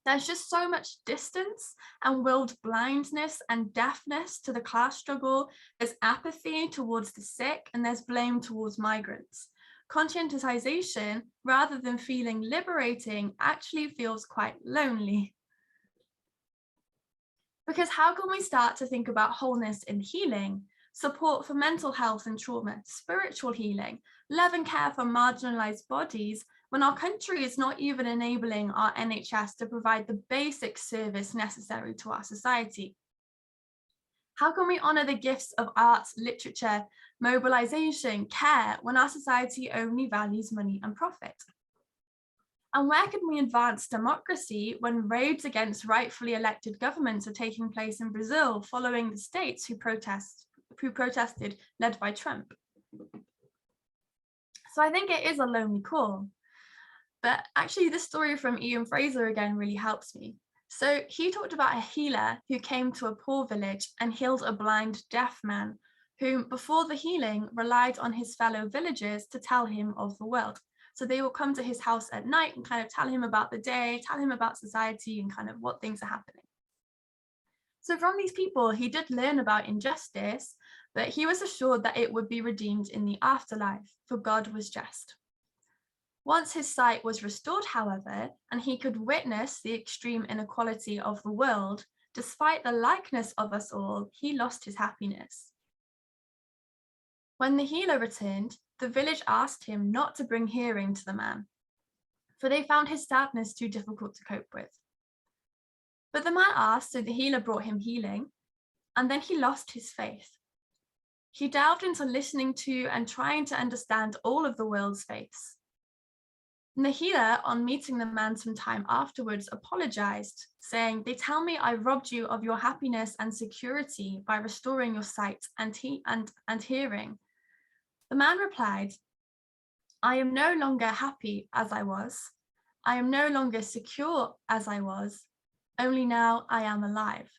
There's just so much distance and willed blindness and deafness to the class struggle. There's apathy towards the sick and there's blame towards migrants. Conscientization, rather than feeling liberating, actually feels quite lonely. Because how can we start to think about wholeness and healing, support for mental health and trauma, spiritual healing, love and care for marginalized bodies, when our country is not even enabling our NHS to provide the basic service necessary to our society? How can we honor the gifts of arts, literature, mobilization, care, when our society only values money and profit? And where can we advance democracy when raids against rightfully elected governments are taking place in Brazil following the states who protested, led by Trump? So I think it is a lonely call. But actually, this story from Ian Fraser again really helps me. So he talked about a healer who came to a poor village and healed a blind deaf man, who before the healing relied on his fellow villagers to tell him of the world. So they will come to his house at night and kind of tell him about the day, tell him about society and kind of what things are happening. So from these people, he did learn about injustice, but he was assured that it would be redeemed in the afterlife, for God was just. Once his sight was restored, however, and he could witness the extreme inequality of the world, despite the likeness of us all, he lost his happiness. When the healer returned, the village asked him not to bring hearing to the man, for they found his sadness too difficult to cope with. But the man asked, so the healer brought him healing, and then he lost his faith. He delved into listening to and trying to understand all of the world's faiths. And the healer, on meeting the man some time afterwards, apologized, saying, "They tell me I robbed you of your happiness and security by restoring your sight and hearing." The man replied, "I am no longer happy as I was. I am no longer secure as I was. Only now I am alive.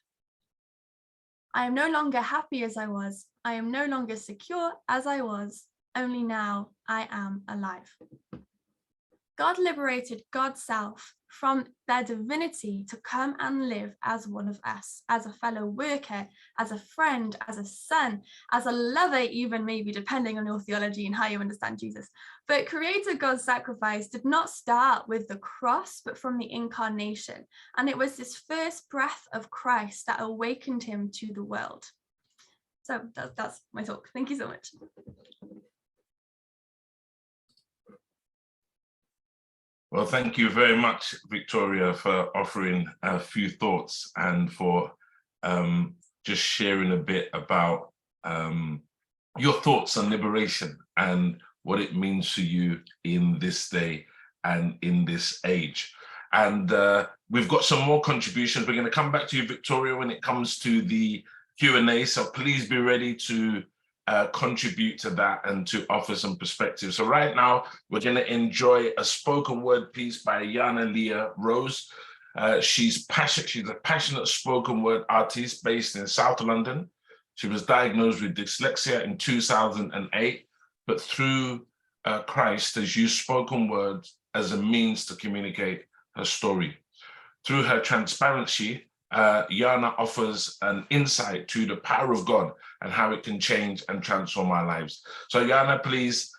I am no longer happy as I was. I am no longer secure as I was. Only now I am alive." God liberated God's self from their divinity to come and live as one of us, as a fellow worker, as a friend, as a son, as a lover, even maybe depending on your theology and how you understand Jesus. But Creator God's sacrifice did not start with the cross, but from the incarnation. And it was this first breath of Christ that awakened him to the world. So that's my talk. Thank you so much. Well, thank you very much, Victoria, for offering a few thoughts and for just sharing a bit about your thoughts on liberation and what it means to you in this day and in this age. And we've got some more contributions. We're going to come back to you, Victoria, when it comes to the Q&A, so please be ready to contribute to that and to offer some perspective. So right now, we're going to enjoy a spoken word piece by Jana Leah Rose. She's a passionate spoken word artist based in South London. She was diagnosed with dyslexia in 2008, but through Christ has used spoken word as a means to communicate her story. Through her transparency, Jana offers an insight to the power of God and how it can change and transform our lives. So Jana, please,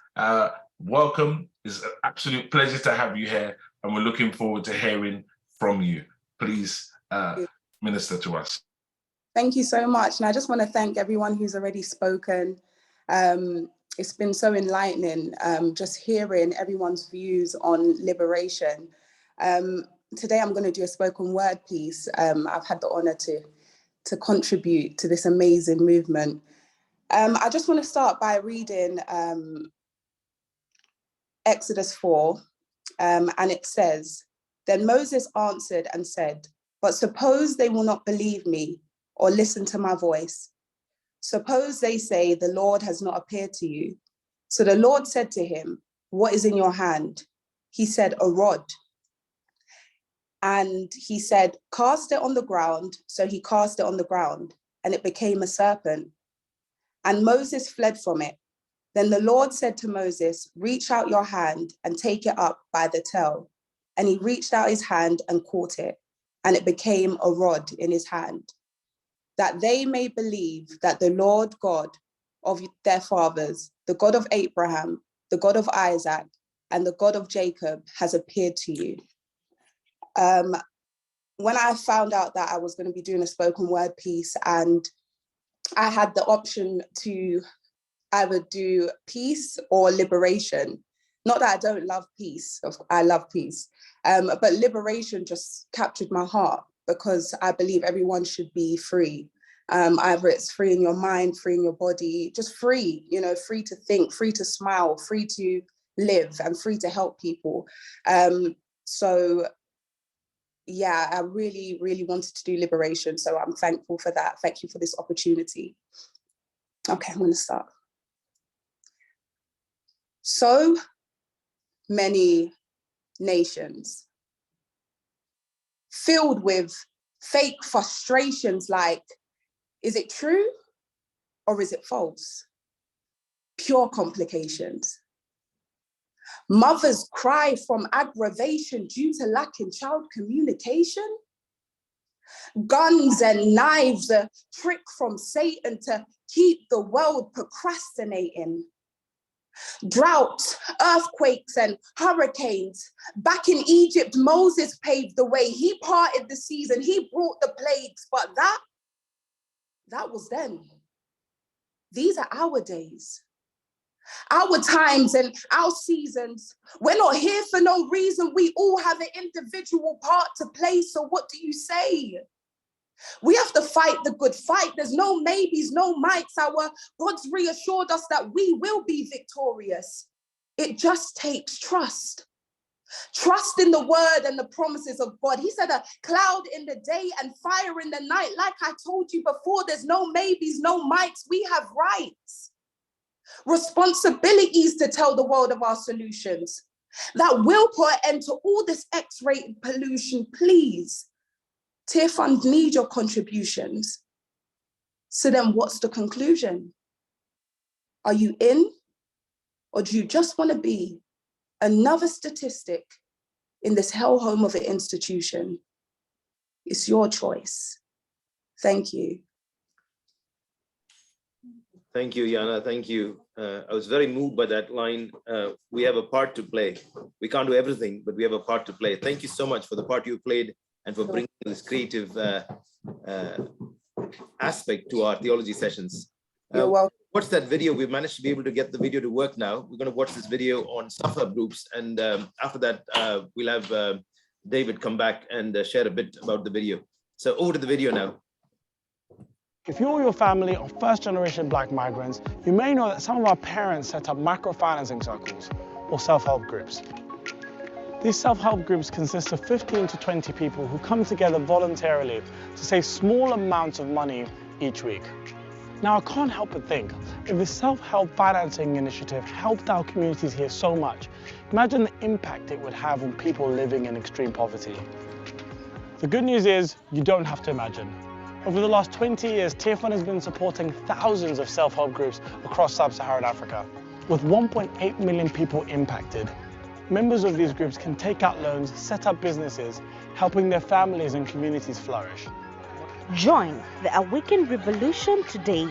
welcome. It's an absolute pleasure to have you here, and we're looking forward to hearing from you. Please minister to us. Thank you so much. And I just want to thank everyone who's already spoken. It's been so enlightening just hearing everyone's views on liberation. Today I'm going to do a spoken word piece. I've had the honor to contribute to this amazing movement. I just want to start by reading Exodus 4, and it says, "Then Moses answered and said, 'But suppose they will not believe me or listen to my voice. Suppose they say, the Lord has not appeared to you.' So the Lord said to him, 'What is in your hand?' He said, 'A rod.' And he said, 'Cast it on the ground.' So he cast it on the ground, and it became a serpent. And Moses fled from it. Then the Lord said to Moses, 'Reach out your hand and take it up by the tail.' And he reached out his hand and caught it, and it became a rod in his hand, that they may believe that the Lord God of their fathers, the God of Abraham, the God of Isaac, and the God of Jacob has appeared to you." When I found out that I was going to be doing a spoken word piece, and I had the option to either do peace or liberation, not that I don't love peace, I love peace, but liberation just captured my heart, because I believe everyone should be free. Either it's free in your mind, free in your body, just free, free to think, free to smile, free to live, and free to help people. So yeah, I really, really wanted to do liberation. So I'm thankful for that. Thank you for this opportunity. Okay, I'm going to start. So many nations filled with fake frustrations like, is it true or is it false? Pure complications. Mothers cry from aggravation due to lacking child communication. Guns and knives, a trick from Satan to keep the world procrastinating. Droughts, earthquakes, and hurricanes. Back in Egypt, Moses paved the way. He parted the seas and he brought the plagues, but that was then. These are our days, our times and our seasons. We're not here for no reason. We all have an individual part to play. So what do you say? We have to fight the good fight. There's no maybes, no mights. Our God's reassured us that we will be victorious. It just takes trust. Trust in the word and the promises of God. He said a cloud in the day and fire in the night. Like I told you before, there's no maybes, no mights. We have rights, responsibilities to tell the world of our solutions that will put an end to all this X-rated pollution. Please, Tier Fund need your contributions. So then what's the conclusion? Are you in, or do you just want to be another statistic in this hellhole of an institution? It's your choice. Thank you. Thank you, Jana. Thank you. I was very moved by that line. We have a part to play. We can't do everything, but we have a part to play. Thank you so much for the part you played and for bringing this creative aspect to our theology sessions. You're welcome. What's that video? We've managed to be able to get the video to work now. We're going to watch this video on suffer groups. And after that, we'll have David come back and share a bit about the video. So over to the video now. If you or your family are first-generation Black migrants, you may know that some of our parents set up microfinancing circles or self-help groups. These self-help groups consist of 15 to 20 people who come together voluntarily to save small amounts of money each week. Now, I can't help but think, if the self-help financing initiative helped our communities here so much, imagine the impact it would have on people living in extreme poverty. The good news is, you don't have to imagine. Over the last 20 years, Tearfund has been supporting thousands of self-help groups across sub-Saharan Africa, with 1.8 million people impacted. Members of these groups can take out loans, set up businesses, helping their families and communities flourish. Join the Awaken Revolution today.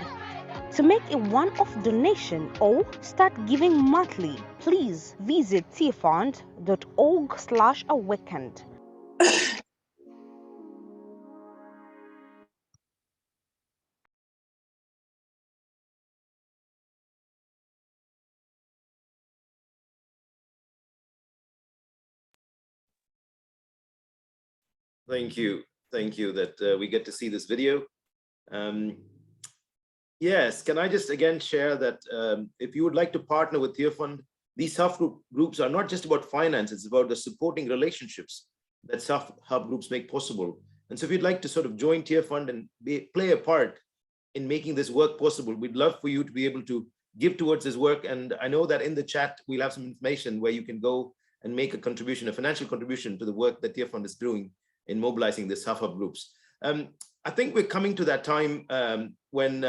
To make a one-off donation or start giving monthly, please visit tearfund.org/awakened. Thank you that we get to see this video. Yes, can I just again share that if you would like to partner with Tearfund, these self-help groups are not just about finance, it's about the supporting relationships that self-help groups make possible. And so if you'd like to sort of join Tearfund and play a part in making this work possible, we'd love for you to be able to give towards this work. And I know that in the chat, we'll have some information where you can go and make a contribution, a financial contribution to the work that Tearfund is doing in mobilizing the self-help groups. I think we're coming to that time when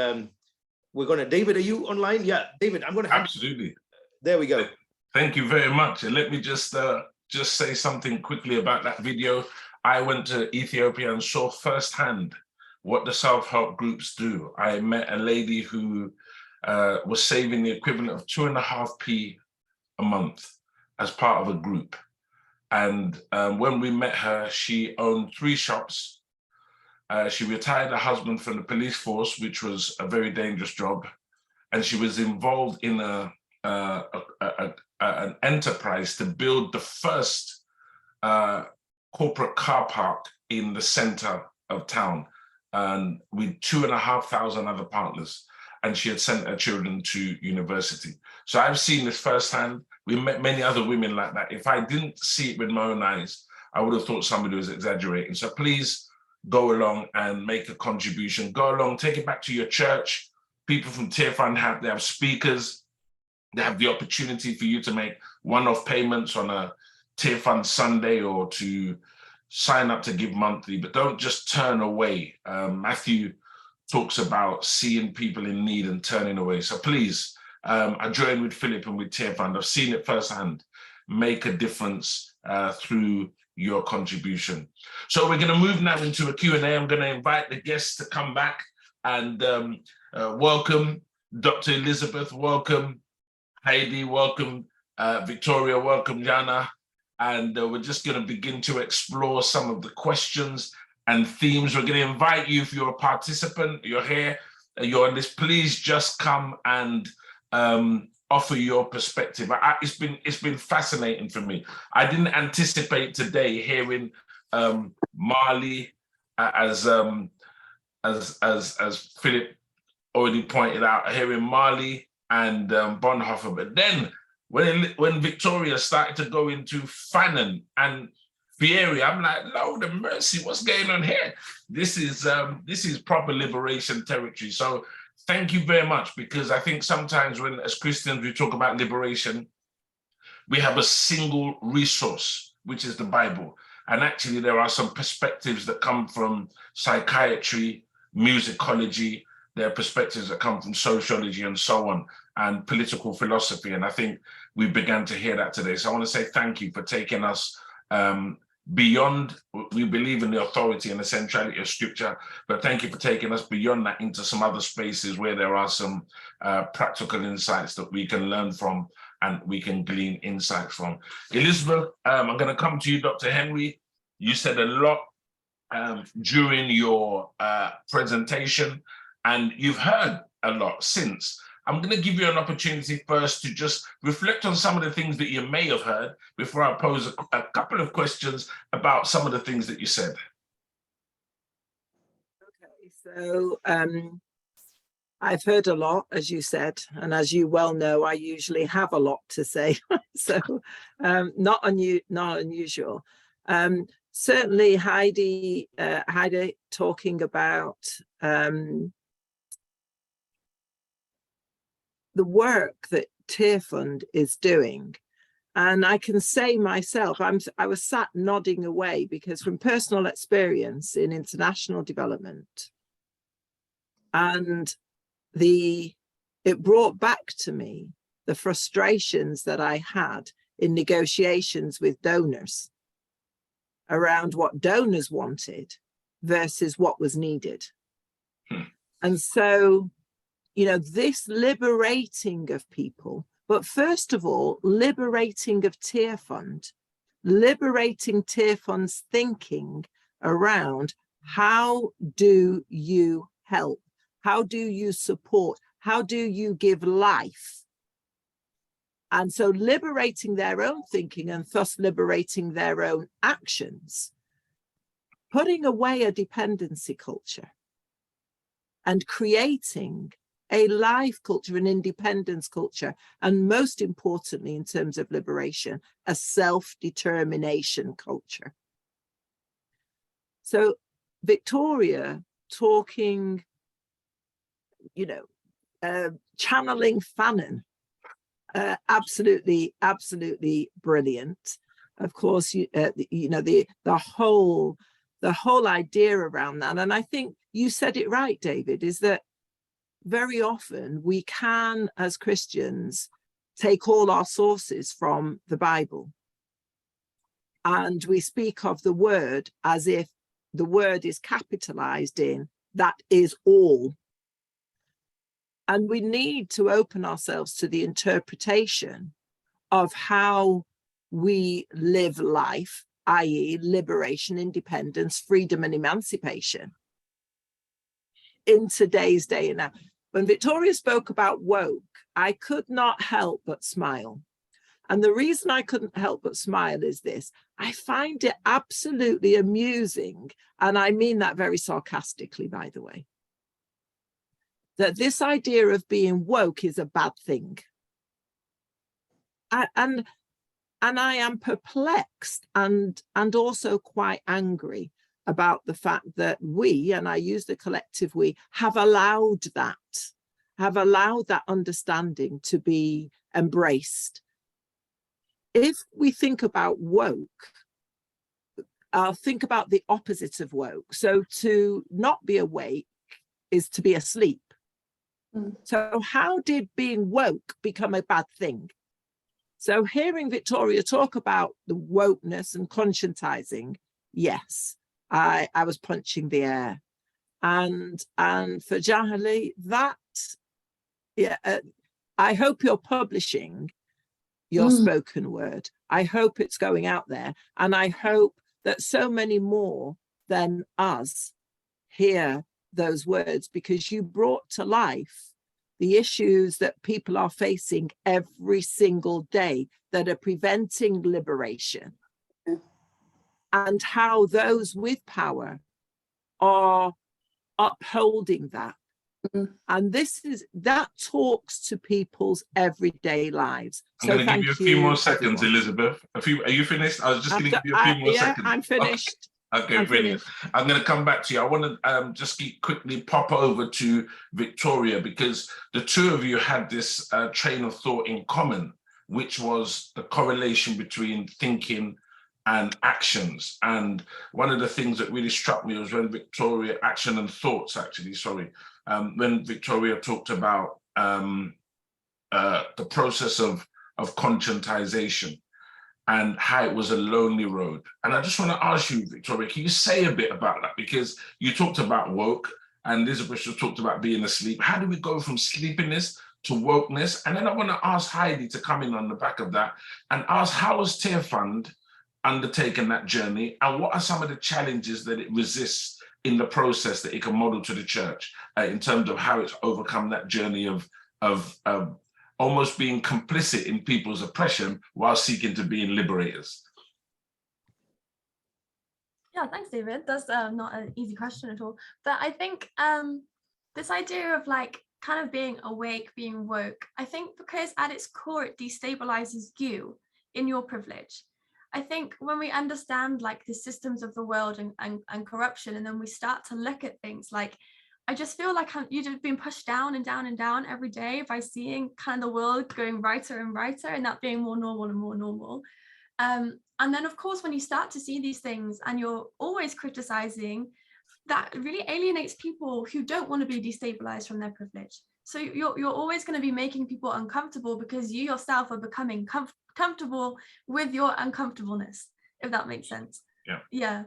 we're going to, David, are you online? Yeah, David, I'm going to. Absolutely. There we go. Thank you very much. And let me just say something quickly about that video. I went to Ethiopia and saw firsthand what the self-help groups do. I met a lady who was saving the equivalent of 2.5p a month as part of a group. And when we met her, she owned 3 shops. She retired her husband from the police force, which was a very dangerous job. And she was involved in an enterprise to build the first corporate car park in the center of town, and with 2,500 other partners. And she had sent her children to university. So I've seen this firsthand. We met many other women like that. If I didn't see it with my own eyes, I would have thought somebody was exaggerating. So please go along and make a contribution. Go along, take it back to your church. People from Tearfund they have speakers. They have the opportunity for you to make one-off payments on a Tearfund Sunday or to sign up to give monthly, but don't just turn away. Matthew talks about seeing people in need and turning away. So please, I join with Philip and with Tearfund. I've seen it firsthand. Make a difference through your contribution. So we're going to move now into a Q&A. I'm going to invite the guests to come back and welcome Dr. Elizabeth, welcome Heidi, welcome Victoria, welcome Jana. And we're just going to begin to explore some of the questions and themes. We're going to invite you, if you're a participant, you're here, you're on this, please just come and offer your perspective. It's been fascinating for me. I didn't anticipate today hearing Marley, as Philip already pointed out, hearing Marley and Bonhoeffer, but then when Victoria started to go into Fanon and Fieri, I'm like, Lord of mercy, what's going on here? This is proper liberation territory. So thank you very much, because I think sometimes when, as Christians, we talk about liberation, we have a single resource, which is the Bible. And actually, there are some perspectives that come from psychiatry, musicology, there are perspectives that come from sociology and so on, and political philosophy. And I think we began to hear that today. So I want to say thank you for taking us beyond. We believe in the authority and the centrality of scripture, but thank you for taking us beyond that into some other spaces where there are some practical insights that we can learn from and we can glean insights from. Elizabeth, I'm going to come to you, Dr. Henry. You said a lot during your presentation, and you've heard a lot since. I'm going to give you an opportunity first to just reflect on some of the things that you may have heard before I pose a couple of questions about some of the things that you said. Okay, so I've heard a lot, as you said, and as you well know, I usually have a lot to say, so not unusual. Certainly Heidi talking about the work that Tear Fund is doing. And I can say myself, I was sat nodding away, because from personal experience in international development, and it brought back to me the frustrations that I had in negotiations with donors around what donors wanted versus what was needed. And so, you know, this liberating of people, but first of all, liberating of Tear Fund, liberating Tear Fund's thinking around how do you help? How do you support? How do you give life? And so liberating their own thinking and thus liberating their own actions, putting away a dependency culture and creating a life culture, an independence culture, and most importantly, in terms of liberation, a self-determination culture. So Victoria talking, you know, channeling Fanon, absolutely brilliant. Of course, you know, the whole idea around that, and I think you said it right, David, is that very often we can, as Christians, take all our sources from the Bible, and we speak of the word as if the word is capitalized in that is all. And we need to open ourselves to the interpretation of how we live life, i.e. liberation, independence, freedom, and emancipation in today's day and now. When Victoria spoke about woke, I could not help but smile. And the reason I couldn't help but smile is this: I find it absolutely amusing, and I mean that very sarcastically, by the way, that this idea of being woke is a bad thing. And I am perplexed and also quite angry about the fact that we, and I use the collective we, have allowed that understanding to be embraced. If we think about woke, I'll think about the opposite of woke. So to not be awake is to be asleep. So how did being woke become a bad thing? So hearing Victoria talk about the wokeness and conscientizing, yes, I was punching the air. And for Jana Leah, that, yeah, I hope you're publishing your spoken word. I hope it's going out there. And I hope that so many more than us hear those words, because you brought to life the issues that people are facing every single day that are preventing liberation, and how those with power are upholding that. And that talks to people's everyday lives. I'm going to give you a few more seconds, everyone. Elizabeth. Are you finished? I was just going to give you a few more seconds. I'm finished. Okay, brilliant. I'm going to come back to you. I want to just quickly pop over to Victoria, because the two of you had this train of thought in common, which was the correlation between thinking and actions. And one of the things that really struck me was when Victoria, action and thoughts actually, sorry, when Victoria talked about the process of conscientization and how it was a lonely road. And I just want to ask you, Victoria, can you say a bit about that? Because you talked about woke, and Elizabeth talked about being asleep. How do we go from sleepiness to wokeness? And then I want to ask Heidi to come in on the back of that and ask, how has Tear Fund undertaken that journey, and what are some of the challenges that it resists in the process that it can model to the church in terms of how it's overcome that journey of almost being complicit in people's oppression while seeking to be liberators? Yeah, thanks, David. That's not an easy question at all. But I think this idea of like kind of being awake, being woke, I think because at its core, it destabilizes you in your privilege. I think when we understand like the systems of the world and corruption, and then we start to look at things like I just feel like you've just been pushed down and down and down every day by seeing kind of the world going righter and righter, and that being more normal and more normal. And then, of course, when you start to see these things and you're always criticizing, that really alienates people who don't want to be destabilized from their privilege. So you're always going to be making people uncomfortable because you yourself are becoming comfortable with your uncomfortableness, if that makes sense. Yeah.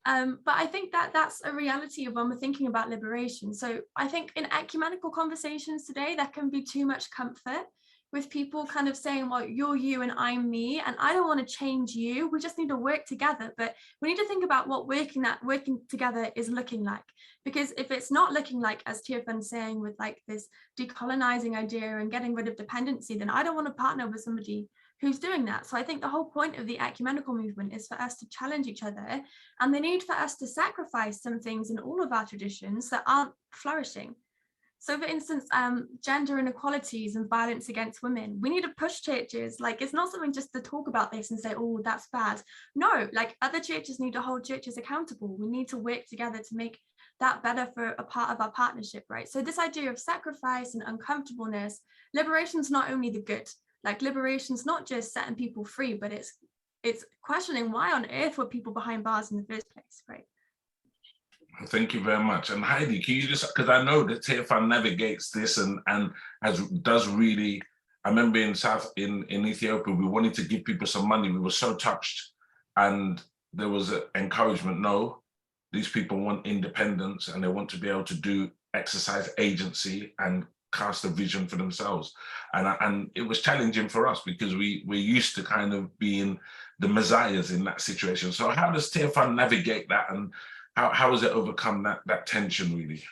But I think that that's a reality of when we're thinking about liberation. So I think in ecumenical conversations today, there can be too much comfort with people kind of saying, well, you're you and I'm me, and I don't want to change you. We just need to work together. But we need to think about what working together is looking like. Because if it's not looking like, as Teofan's saying, with like this decolonizing idea and getting rid of dependency, then I don't want to partner with somebody who's doing that. So I think the whole point of the ecumenical movement is for us to challenge each other, and the need for us to sacrifice some things in all of our traditions that aren't flourishing. So for instance, gender inequalities and violence against women, we need to push churches. Like, it's not something just to talk about this and say, oh, that's bad. No, like other churches need to hold churches accountable. We need to work together to make that better for a part of our partnership, right? So this idea of sacrifice and uncomfortableness, liberation's not only the good, like liberation's not just setting people free, but it's questioning why on earth were people behind bars in the first place, right? Thank you very much. And Heidi, can you just, because I know that Teofan navigates this and does really, I remember in Ethiopia, we wanted to give people some money. We were so touched, and there was an encouragement. No, these people want independence and they want to be able to exercise agency and cast a vision for themselves. And it was challenging for us because we're used to kind of being the messiahs in that situation. So how does Teofan navigate that, and how has it overcome that tension, really?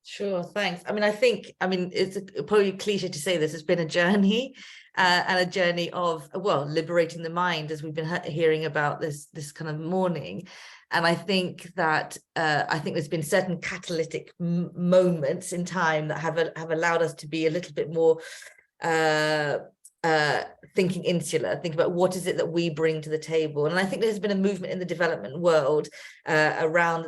Sure, thanks. I mean, it's probably cliche to say this, it's been a journey, and a journey of, well, liberating the mind, as we've been hearing about this kind of morning. And I think that there's been certain catalytic moments in time that have allowed us to be a little bit more thinking insular, think about what is it that we bring to the table. And I think there's been a movement in the development world around,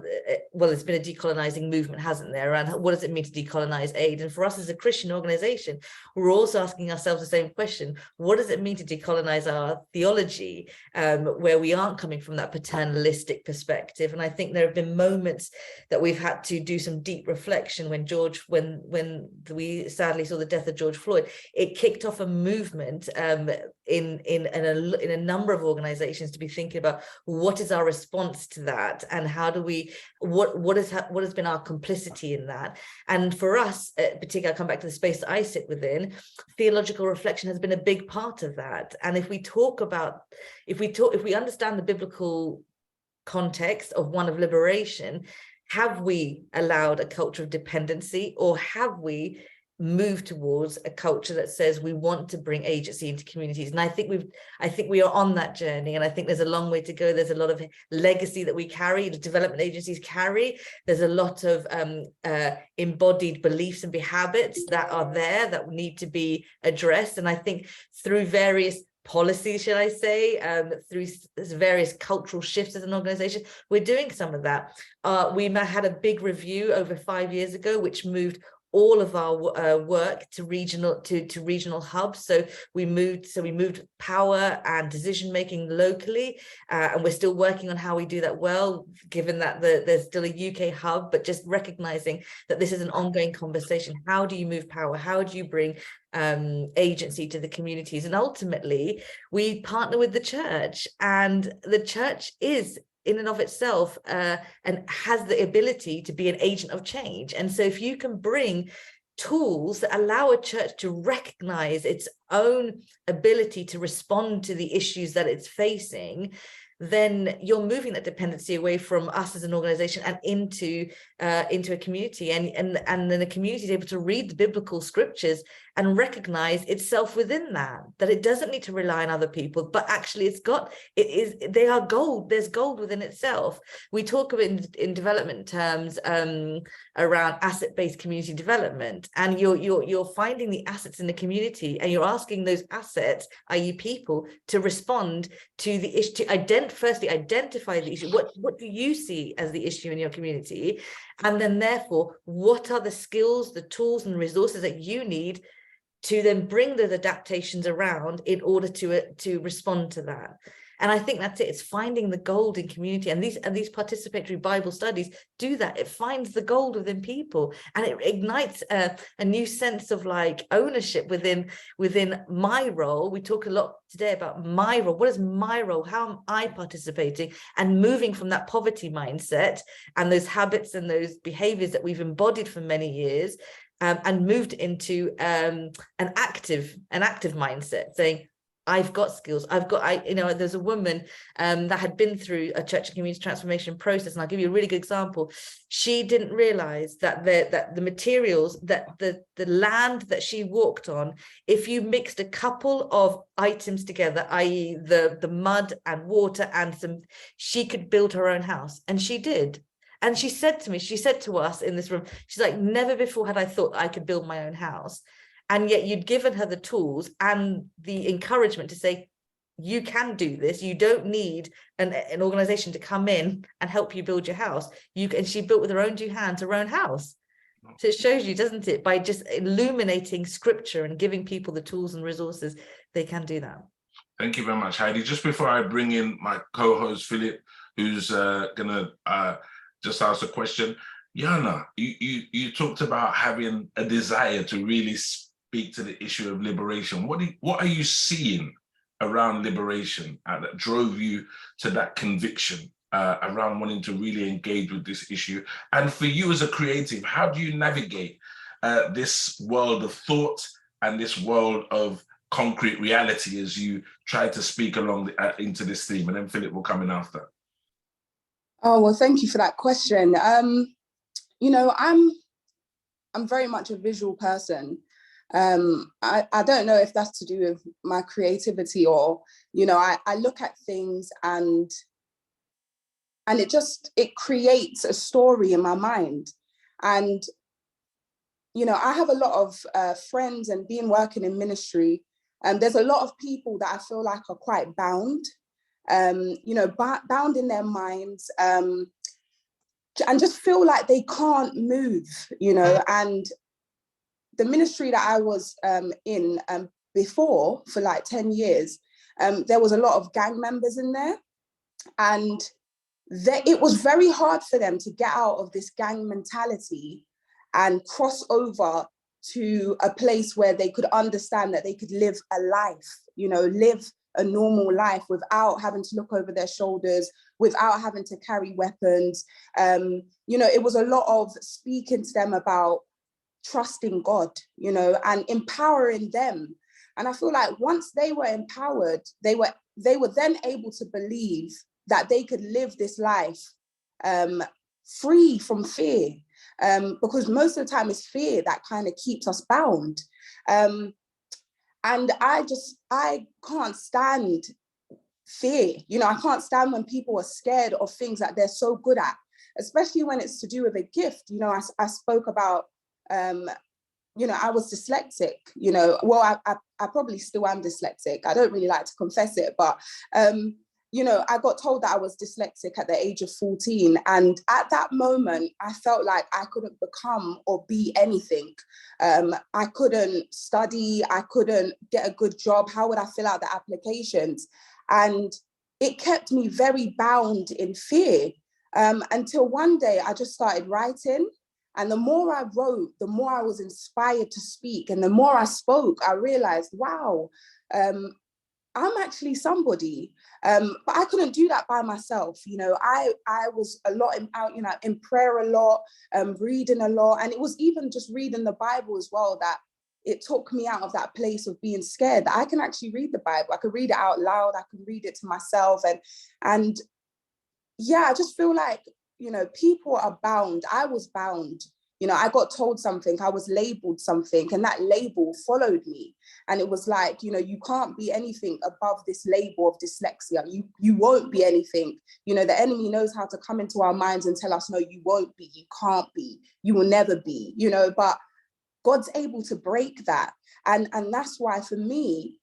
well, it's been a decolonizing movement, hasn't there, around what does it mean to decolonize aid? And for us as a Christian organization, we're also asking ourselves the same question: what does it mean to decolonize our theology, where we aren't coming from that paternalistic perspective? And I think there have been moments that we've had to do some deep reflection. When we sadly saw the death of George Floyd, it kicked off a movement in a number of organizations to be thinking about what is our response to that, and how do we, what has been our complicity in that. And for us, particularly, I come back to the space that I sit within, theological reflection has been a big part of that. And if we understand the biblical context of one of liberation, have we allowed a culture of dependency, or have we move towards a culture that says we want to bring agency into communities? And I think we are on that journey, and I think there's a long way to go. There's a lot of legacy that we carry, the development agencies carry. There's a lot of embodied beliefs and habits that are there that need to be addressed. And I think through various policies, should I say, through various cultural shifts as an organization, we're doing some of that. We had a big review over 5 years ago, which moved all of our work to regional hubs. So we moved power and decision making locally, and we're still working on how we do that well, given that there's still a UK hub, but just recognizing that this is an ongoing conversation. How do you move power? How do you bring agency to the communities? And ultimately, we partner with the church, and the church is in and of itself and has the ability to be an agent of change. And so if you can bring tools that allow a church to recognize its own ability to respond to the issues that it's facing, then you're moving that dependency away from us as an organization and into a community, and then the community is able to read the biblical scriptures and recognize itself within that it doesn't need to rely on other people, but actually they are gold. There's gold within itself. We talk about in development terms around asset-based community development, and you're finding the assets in the community, and you're asking those assets, i.e. people, to respond to the issue, to firstly identify the issue. What do you see as the issue in your community? And then therefore, what are the skills, the tools and resources that you need to then bring those adaptations around in order to respond to that? And I think that's it. It's finding the gold in community, and these participatory Bible studies do that. It finds the gold within people, and it ignites a new sense of like ownership within my role. We talk a lot today about my role. What is my role? How am I participating? And moving from that poverty mindset and those habits and those behaviors that we've embodied for many years, and moved into an active mindset, saying, I've got skills. There's a woman that had been through a church and community transformation process, and I'll give you a really good example. She didn't realize that the materials, that the land that she walked on, if you mixed a couple of items together, i.e. the mud and water and she could build her own house, and she did. And she said to us in this room, she's like, never before had I thought I could build my own house. And yet you'd given her the tools and the encouragement to say, you can do this. You don't need an organization to come in and help you build your house. And she built with her own 2 hands her own house. So it shows you, doesn't it, by just illuminating scripture and giving people the tools and resources, they can do that. Thank you very much, Heidi. Just before I bring in my co-host, Philip, who's gonna just ask a question. Jana, you talked about having a desire to really speak to the issue of liberation. What are you seeing around liberation that drove you to that conviction around wanting to really engage with this issue? And for you as a creative, how do you navigate this world of thought and this world of concrete reality as you try to speak along into this theme? And then Philip will come in after. Oh, well, thank you for that question. You know, I'm very much a visual person. I don't know if that's to do with my creativity or, you know, I look at things and it creates a story in my mind. And, you know, I have a lot of friends, and being working in ministry, there's a lot of people that I feel like are quite bound, you know, bound in their minds, and just feel like they can't move, you know. And the ministry that I was in before for like 10 years, there was a lot of gang members in there, and it was very hard for them to get out of this gang mentality and cross over to a place where they could understand that they could live a life, you know, live a normal life without having to look over their shoulders, without having to carry weapons. You know, it was a lot of speaking to them about trusting God, you know, and empowering them. And I feel like once they were empowered, they were then able to believe that they could live this life free from fear, because most of the time it's fear that kind of keeps us bound. And I can't stand fear. You know, I can't stand when people are scared of things that they're so good at, especially when it's to do with a gift. You know, I spoke about, you know, I was dyslexic, you know, well, I probably still am dyslexic. I don't really like to confess it, but, you know, I got told that I was dyslexic at the age of 14. And at that moment, I felt like I couldn't become or be anything. I couldn't study. I couldn't get a good job. How would I fill out the applications? And it kept me very bound in fear, until one day I just started writing. And the more I wrote, the more I was inspired to speak. And the more I spoke, I realized, wow, I'm actually somebody. But I couldn't do that by myself. You know, I was a lot out, you know, in prayer a lot, reading a lot. And it was even just reading the Bible as well that it took me out of that place of being scared, that I can actually read the Bible. I could read it out loud. I could read it to myself. And yeah, I just feel like, you know, people are bound. I was bound. You You know, I got told something, I was labeled something, and that label followed me. And it was like, you know, you can't be anything above this label of dyslexia. You won't be anything. You know, the enemy knows how to come into our minds and tell us, no, you won't be, you can't be, you will never be, you know, but God's able to break that. And that's why for me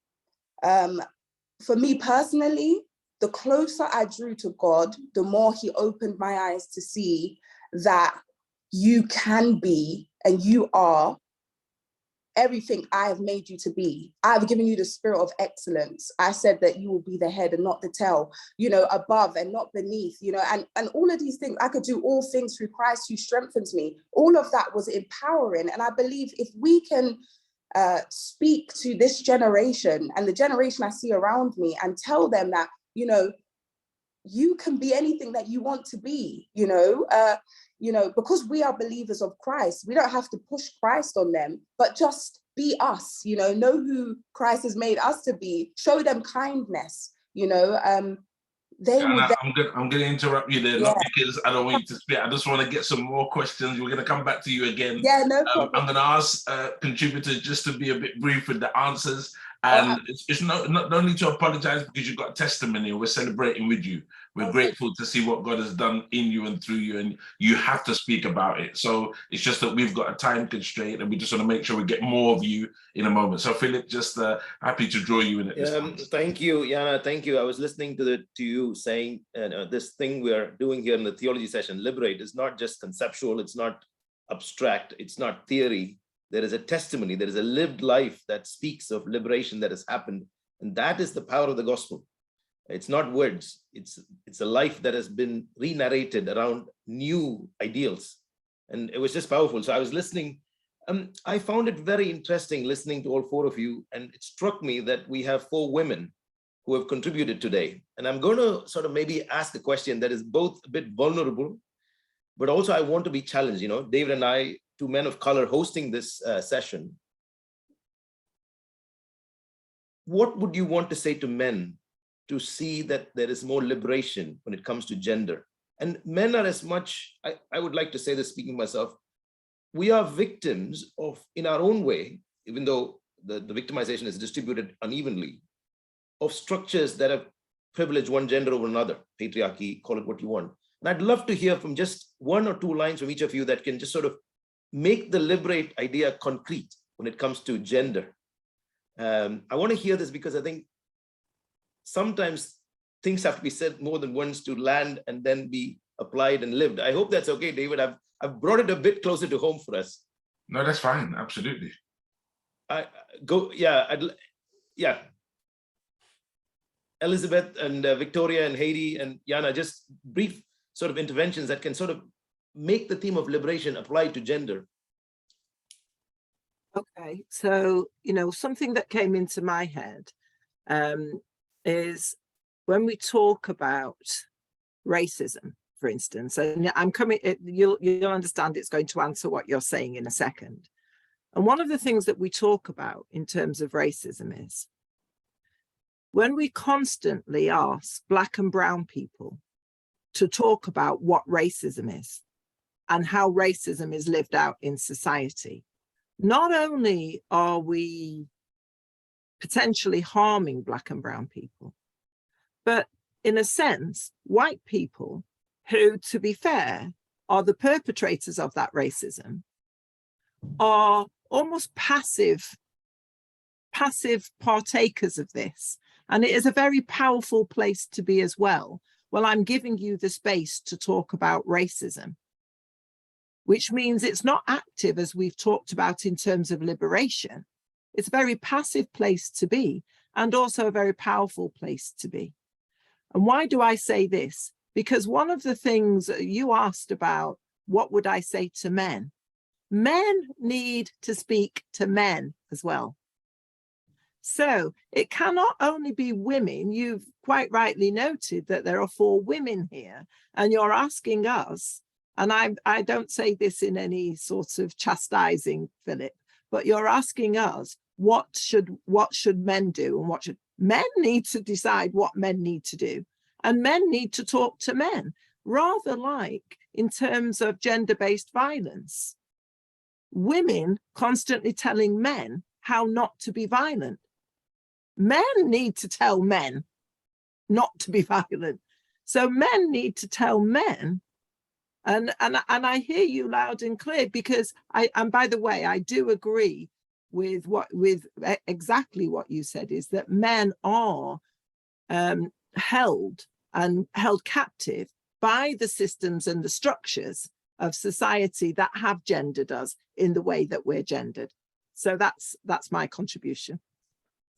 personally, the closer I drew to God, the more he opened my eyes to see that you can be and you are everything I have made you to be. I've given you the spirit of excellence. I said that you will be the head and not the tail, you know, above and not beneath, you know, and all of these things, I could do all things through Christ who strengthens me. All of that was empowering. And I believe if we can speak to this generation and the generation I see around me and tell them that, you know, you can be anything that you want to be, you know, because we are believers of Christ, we don't have to push Christ on them, but just be us, you know who Christ has made us to be, show them kindness, you know, I'm going to interrupt you there, not because I don't want you to speak. I just want to get some more questions. We're going to come back to you again. Yeah, no problem. I'm going to ask contributors just to be a bit brief with the answers. And it's not only to apologize because you've got testimony and we're celebrating with you. We're grateful to see what God has done in you and through you, and you have to speak about it. So it's just that we've got a time constraint and we just want to make sure we get more of you in a moment. So Philip, just happy to draw you in at this time. Thank you, Jana. Thank you. I was listening to you saying this thing we are doing here in the theology session, Liberate, is not just conceptual, it's not abstract, it's not theory. There is a testimony, there is a lived life that speaks of liberation that has happened. And that is the power of the gospel. It's not words, it's a life that has been re-narrated around new ideals. And it was just powerful. So I was listening. I found it very interesting listening to all four of you. And it struck me that we have 4 women who have contributed today. And I'm going to sort of maybe ask a question that is both a bit vulnerable, but also I want to be challenged. You know, David and I, 2 men of color hosting this session. What would you want to say to men to see that there is more liberation when it comes to gender? And men are as much, I would like to say this speaking myself, we are victims of, in our own way, even though the victimization is distributed unevenly, of structures that have privileged one gender over another, patriarchy, call it what you want. And I'd love to hear from just 1 or 2 lines from each of you that can just sort of make the liberate idea concrete when it comes to gender. I want to hear this because I think sometimes things have to be said more than once to land and then be applied and lived. I hope that's okay, David. I've brought it a bit closer to home for us. No, that's fine. Absolutely. Elizabeth and Victoria and Heidi and Jana, just brief sort of interventions that can sort of make the theme of liberation apply to gender. Okay, so, you know, something that came into my head is when we talk about racism, for instance, and you'll understand it's going to answer what you're saying in a second. And one of the things that we talk about in terms of racism is when we constantly ask Black and brown people to talk about what racism is and how racism is lived out in society, not only are we potentially harming Black and brown people, but in a sense, white people who, to be fair, are the perpetrators of that racism, are almost passive partakers of this. And it is a very powerful place to be as well. Well, I'm giving you the space to talk about racism, which means it's not active as we've talked about in terms of liberation. It's a very passive place to be and also a very powerful place to be. And why do I say this? Because one of the things you asked about, what would I say to men? Men need to speak to men as well. So it cannot only be women. You've quite rightly noted that there are 4 women here, and you're asking us, and I don't say this in any sort of chastising, Philip, but you're asking us, what should men do, and what should men need to decide what men need to do, and men need to talk to men, rather like in terms of gender-based violence. women constantly telling men how not to be violent. Men need to tell men not to be violent. So men need to tell men, and I hear you loud and clear, because and by the way, I do agree with exactly what you said, is that men are held captive by the systems and the structures of society that have gendered us in the way that we're gendered. So that's my contribution.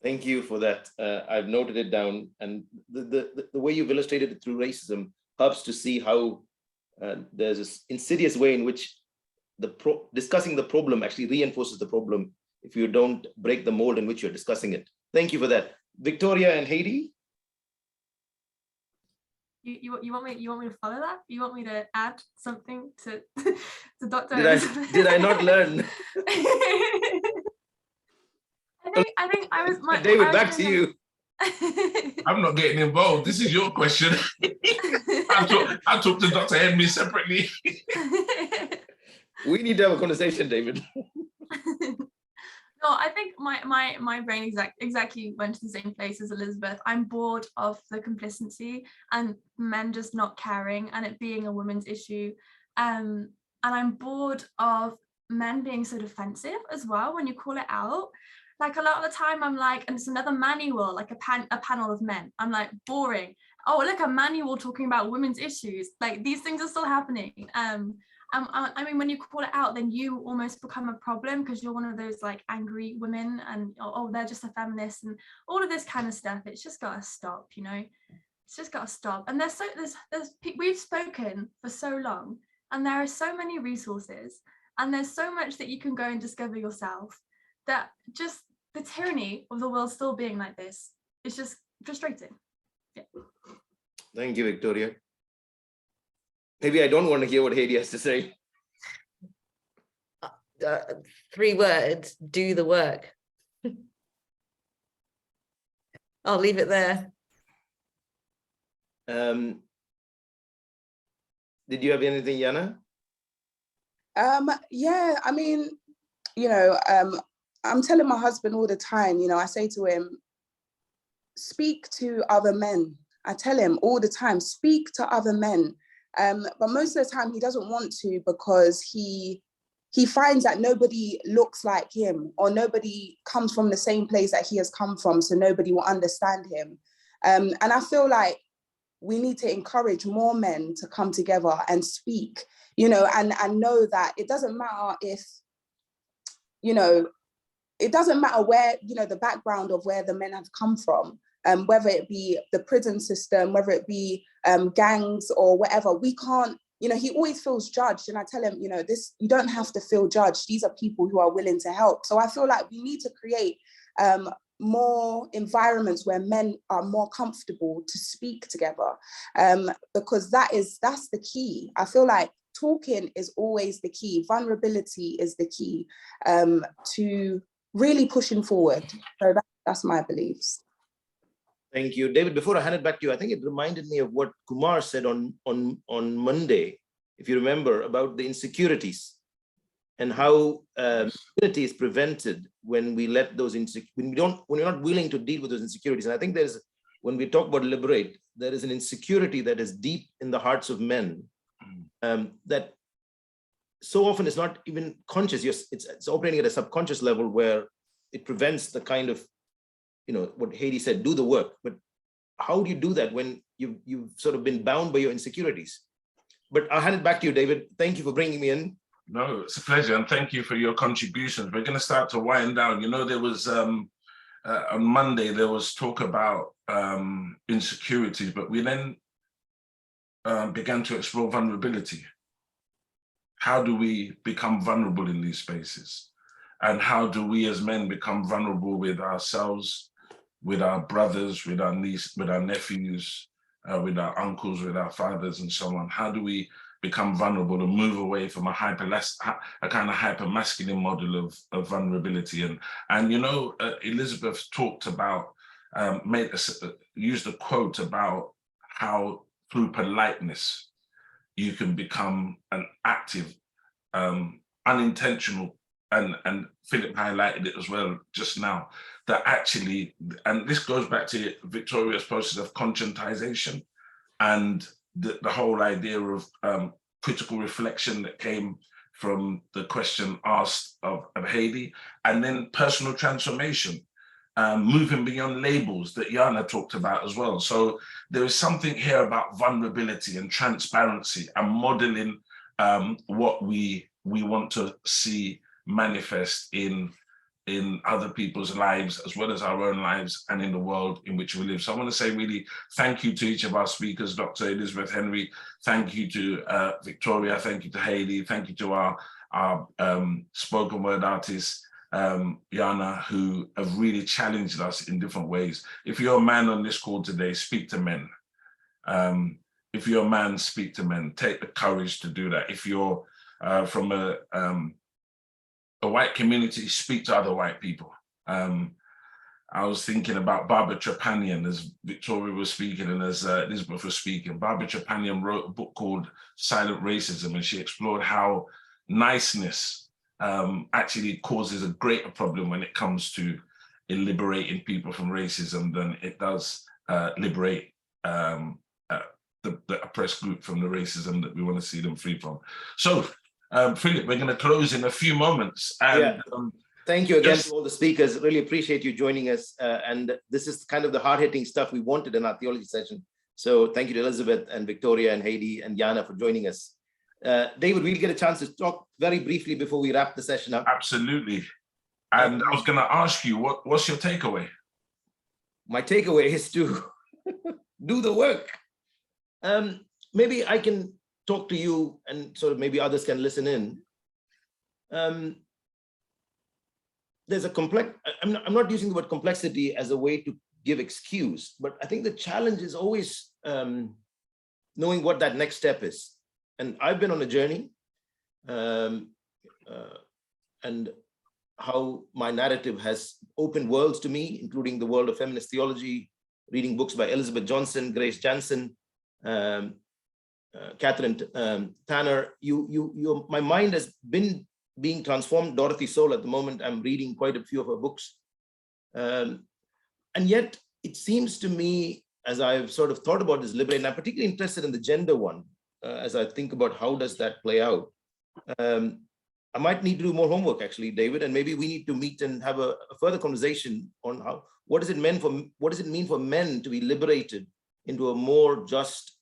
Thank you for that. I've noted it down, and the way you've illustrated it through racism helps to see how there's this insidious way in which discussing the problem actually reinforces the problem if you don't break the mold in which you're discussing it. Thank you for that. Victoria and Heidi? You want me to follow that? You want me to add something to Dr. Did I not learn? I think I was David, back to you. I'm not getting involved. This is your question. I'll talk to Dr. Henry separately. We need to have a conversation, David. No, I think my brain exactly went to the same place as Elizabeth. I'm bored of the complicity and men just not caring and it being a women's issue. And I'm bored of men being so defensive as well when you call it out. Like a lot of the time I'm like, and it's another manual, like a panel of men. I'm like, boring. Oh, look, a manual talking about women's issues. Like these things are still happening. I mean, when you call it out, then you almost become a problem because you're one of those like angry women and, oh, they're just a feminist and all of this kind of stuff. It's just got to stop, you know, it's just got to stop. And we've spoken for so long and there are so many resources and there's so much that you can go and discover yourself, that just the tyranny of the world still being like this is just frustrating. Yeah. Thank you, Victoria. Maybe I don't want to hear what Heidi has to say. 3 words, do the work. I'll leave it there. Did you have anything, Jana? Yeah, I mean, you know, I'm telling my husband all the time, you know, I say to him, speak to other men. I tell him all the time, speak to other men. But most of the time he doesn't want to because he finds that nobody looks like him or nobody comes from the same place that he has come from, so nobody will understand him. And I feel like we need to encourage more men to come together and speak, you know, and know that it doesn't matter if, you know, it doesn't matter where, you know, the background of where the men have come from, whether it be the prison system, whether it be gangs or whatever. We can't, you know, he always feels judged. And I tell him, you know, you don't have to feel judged. These are people who are willing to help. So I feel like we need to create more environments where men are more comfortable to speak together, because that's the key. I feel like talking is always the key. Vulnerability is the key to really pushing forward. So that's my beliefs. Thank you. David, before I hand it back to you, I think it reminded me of what Kumar said on Monday, if you remember, about the insecurities and how unity is prevented when we let those when we're not willing to deal with those insecurities. And I think when we talk about liberate, there is an insecurity that is deep in the hearts of men that so often is not even conscious. It's operating at a subconscious level where it prevents the kind of, you know, what Heidi said, do the work. But how do you do that when you've sort of been bound by your insecurities? But I'll hand it back to you, David. Thank you for bringing me in. No, it's a pleasure. And thank you for your contributions. We're going to start to wind down. You know, there was on Monday, there was talk about insecurities, but we then began to explore vulnerability. How do we become vulnerable in these spaces? And how do we as men become vulnerable with ourselves, with our brothers, with our nieces, with our nephews, with our uncles, with our fathers, and so on? How do we become vulnerable and move away from a kind of hyper masculine model of vulnerability? And you know, Elizabeth talked about, used a quote about how through politeness you can become an active, unintentional and Philip highlighted it as well just now, that actually, and this goes back to Victoria's process of conscientization and the whole idea of critical reflection that came from the question asked of Heidi, and then personal transformation, moving beyond labels that Jana talked about as well. So there is something here about vulnerability and transparency and modeling what we want to see manifest in other people's lives, as well as our own lives and in the world in which we live. So I want to say really thank you to each of our speakers, Dr. Elizabeth Henry, thank you to Victoria, thank you to Heidi, thank you to our spoken word artists, Jana, who have really challenged us in different ways. If you're a man on this call today, speak to men. If you're a man, speak to men. Take the courage to do that. If you're from a white community, speak to other white people. I was thinking about Barbara Trepanian as Victoria was speaking and as Elizabeth was speaking. Barbara Trepanian wrote a book called Silent Racism, and she explored how niceness actually causes a greater problem when it comes to liberating people from racism than it does liberate the oppressed group from the racism that we want to see them free from. So, Philip, we're going to close in a few moments. And, thank you again to all the speakers. Really appreciate you joining us. And this is kind of the hard-hitting stuff we wanted in our theology session. So thank you to Elizabeth and Victoria and Heidi and Jana for joining us. David, we'll get a chance to talk very briefly before we wrap the session up. Absolutely. And I was going to ask you, what's your takeaway? My takeaway is to do the work. Maybe I can talk to you and sort of maybe others can listen in. There's a complex, I'm not using the word complexity as a way to give excuse, but I think the challenge is always knowing what that next step is. And I've been on a journey and how my narrative has opened worlds to me, including the world of feminist theology, reading books by Elizabeth Johnson, Grace Jansen, Catherine Tanner. My mind has been being transformed. Dorothy Soul, at the moment, I'm reading quite a few of her books. And yet, it seems to me, as I've sort of thought about this liberation, I'm particularly interested in the gender one, as I think about how does that play out. I might need to do more homework, actually, David, and maybe we need to meet and have a further conversation on what does it mean for men to be liberated into a more just,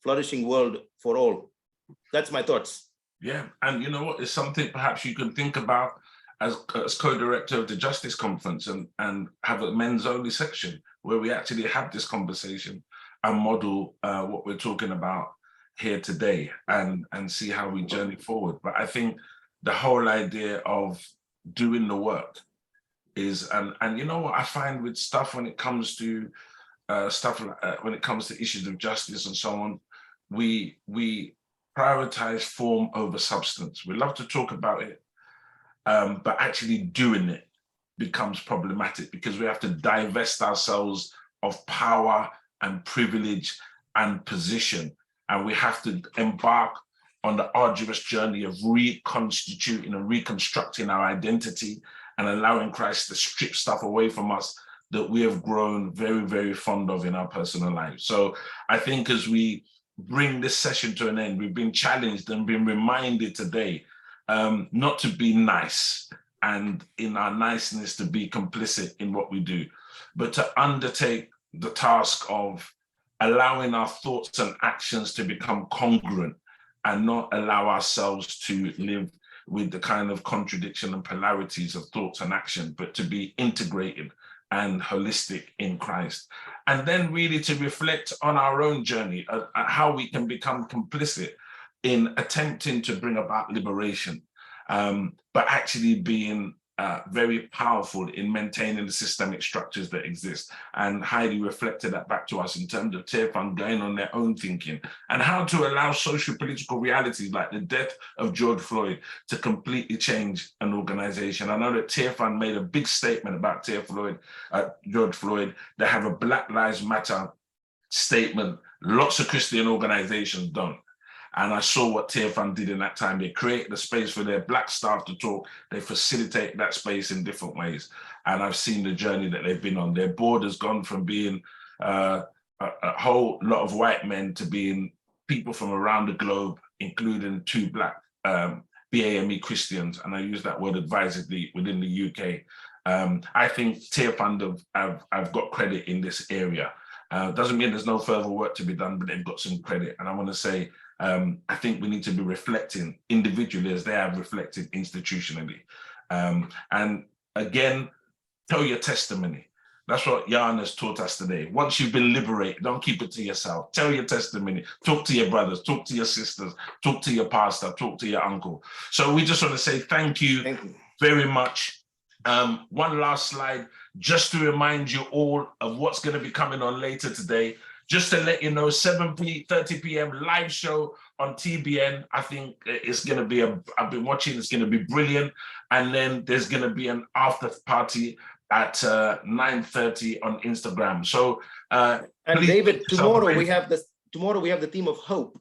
flourishing world for all. That's my thoughts. Yeah, and you know what, it's something perhaps you can think about as co-director of the Justice Conference and have a men's only section where we actually have this conversation and model what we're talking about here today and see how we journey forward. But I think the whole idea of doing the work is, and you know what I find with stuff when it comes to when it comes to issues of justice and so on, we prioritize form over substance. We love to talk about it, but actually doing it becomes problematic because we have to divest ourselves of power and privilege and position. And we have to embark on the arduous journey of reconstituting and reconstructing our identity and allowing Christ to strip stuff away from us that we have grown very, very fond of in our personal lives. So I think as we bring this session to an end, we've been challenged and been reminded today not to be nice and in our niceness to be complicit in what we do, but to undertake the task of allowing our thoughts and actions to become congruent and not allow ourselves to live with the kind of contradiction and polarities of thoughts and action, but to be integrated and holistic in Christ. And then really to reflect on our own journey, at how we can become complicit in attempting to bring about liberation, but actually being very powerful in maintaining the systemic structures that exist. And Heidi reflected that back to us in terms of Tearfund going on their own thinking and how to allow social political realities like the death of George Floyd to completely change an organization. I know that Tearfund made a big statement about George Floyd. They have a Black Lives Matter statement. Lots of Christian organizations don't. And I saw what Tearfund did in that time. They created a space for their Black staff to talk. They facilitate that space in different ways. And I've seen the journey that they've been on. Their board has gone from being a whole lot of white men to being people from around the globe, including 2 Black BAME Christians. And I use that word advisedly within the UK. I think Tearfund have got credit in this area. Doesn't mean there's no further work to be done, but they've got some credit. And I want to say, I think we need to be reflecting individually as they have reflected institutionally. And again, tell your testimony. That's what Jana has taught us today. Once you've been liberated, don't keep it to yourself. Tell your testimony. Talk to your brothers, talk to your sisters, talk to your pastor, talk to your uncle. So we just want to say thank you very much. One last slide, just to remind you all of what's going to be coming on later today. Just to let you know, 7:30 p.m. live show on TBN. I think it's going to be I've been watching, it's going to be brilliant. And then there's going to be an after party at 9:30 on Instagram. So, and David, tomorrow we have the theme of hope.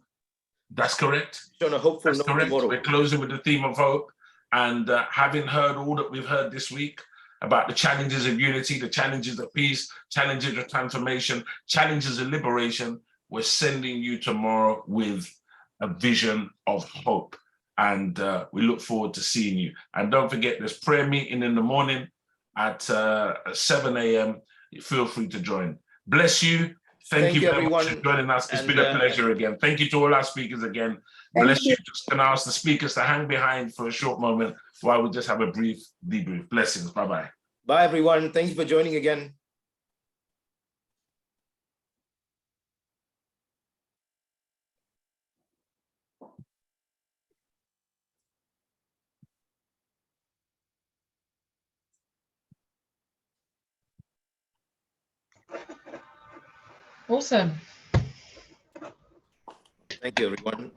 That's correct. On a hopeful That's note correct. tomorrow. We're closing with the theme of hope. And having heard all that we've heard this week about the challenges of unity, the challenges of peace, challenges of transformation, challenges of liberation, we're sending you tomorrow with a vision of hope. And we look forward to seeing you. And don't forget, there's prayer meeting in the morning at 7 a.m. Feel free to join. Bless you. Thank you very much for joining us. It's been a pleasure again. Thank you to all our speakers again. Bless you. Just going to ask the speakers to hang behind for a short moment while we just have a brief debrief. Blessings. Bye-bye. Bye, everyone. Thank you for joining again. Awesome. Thank you, everyone.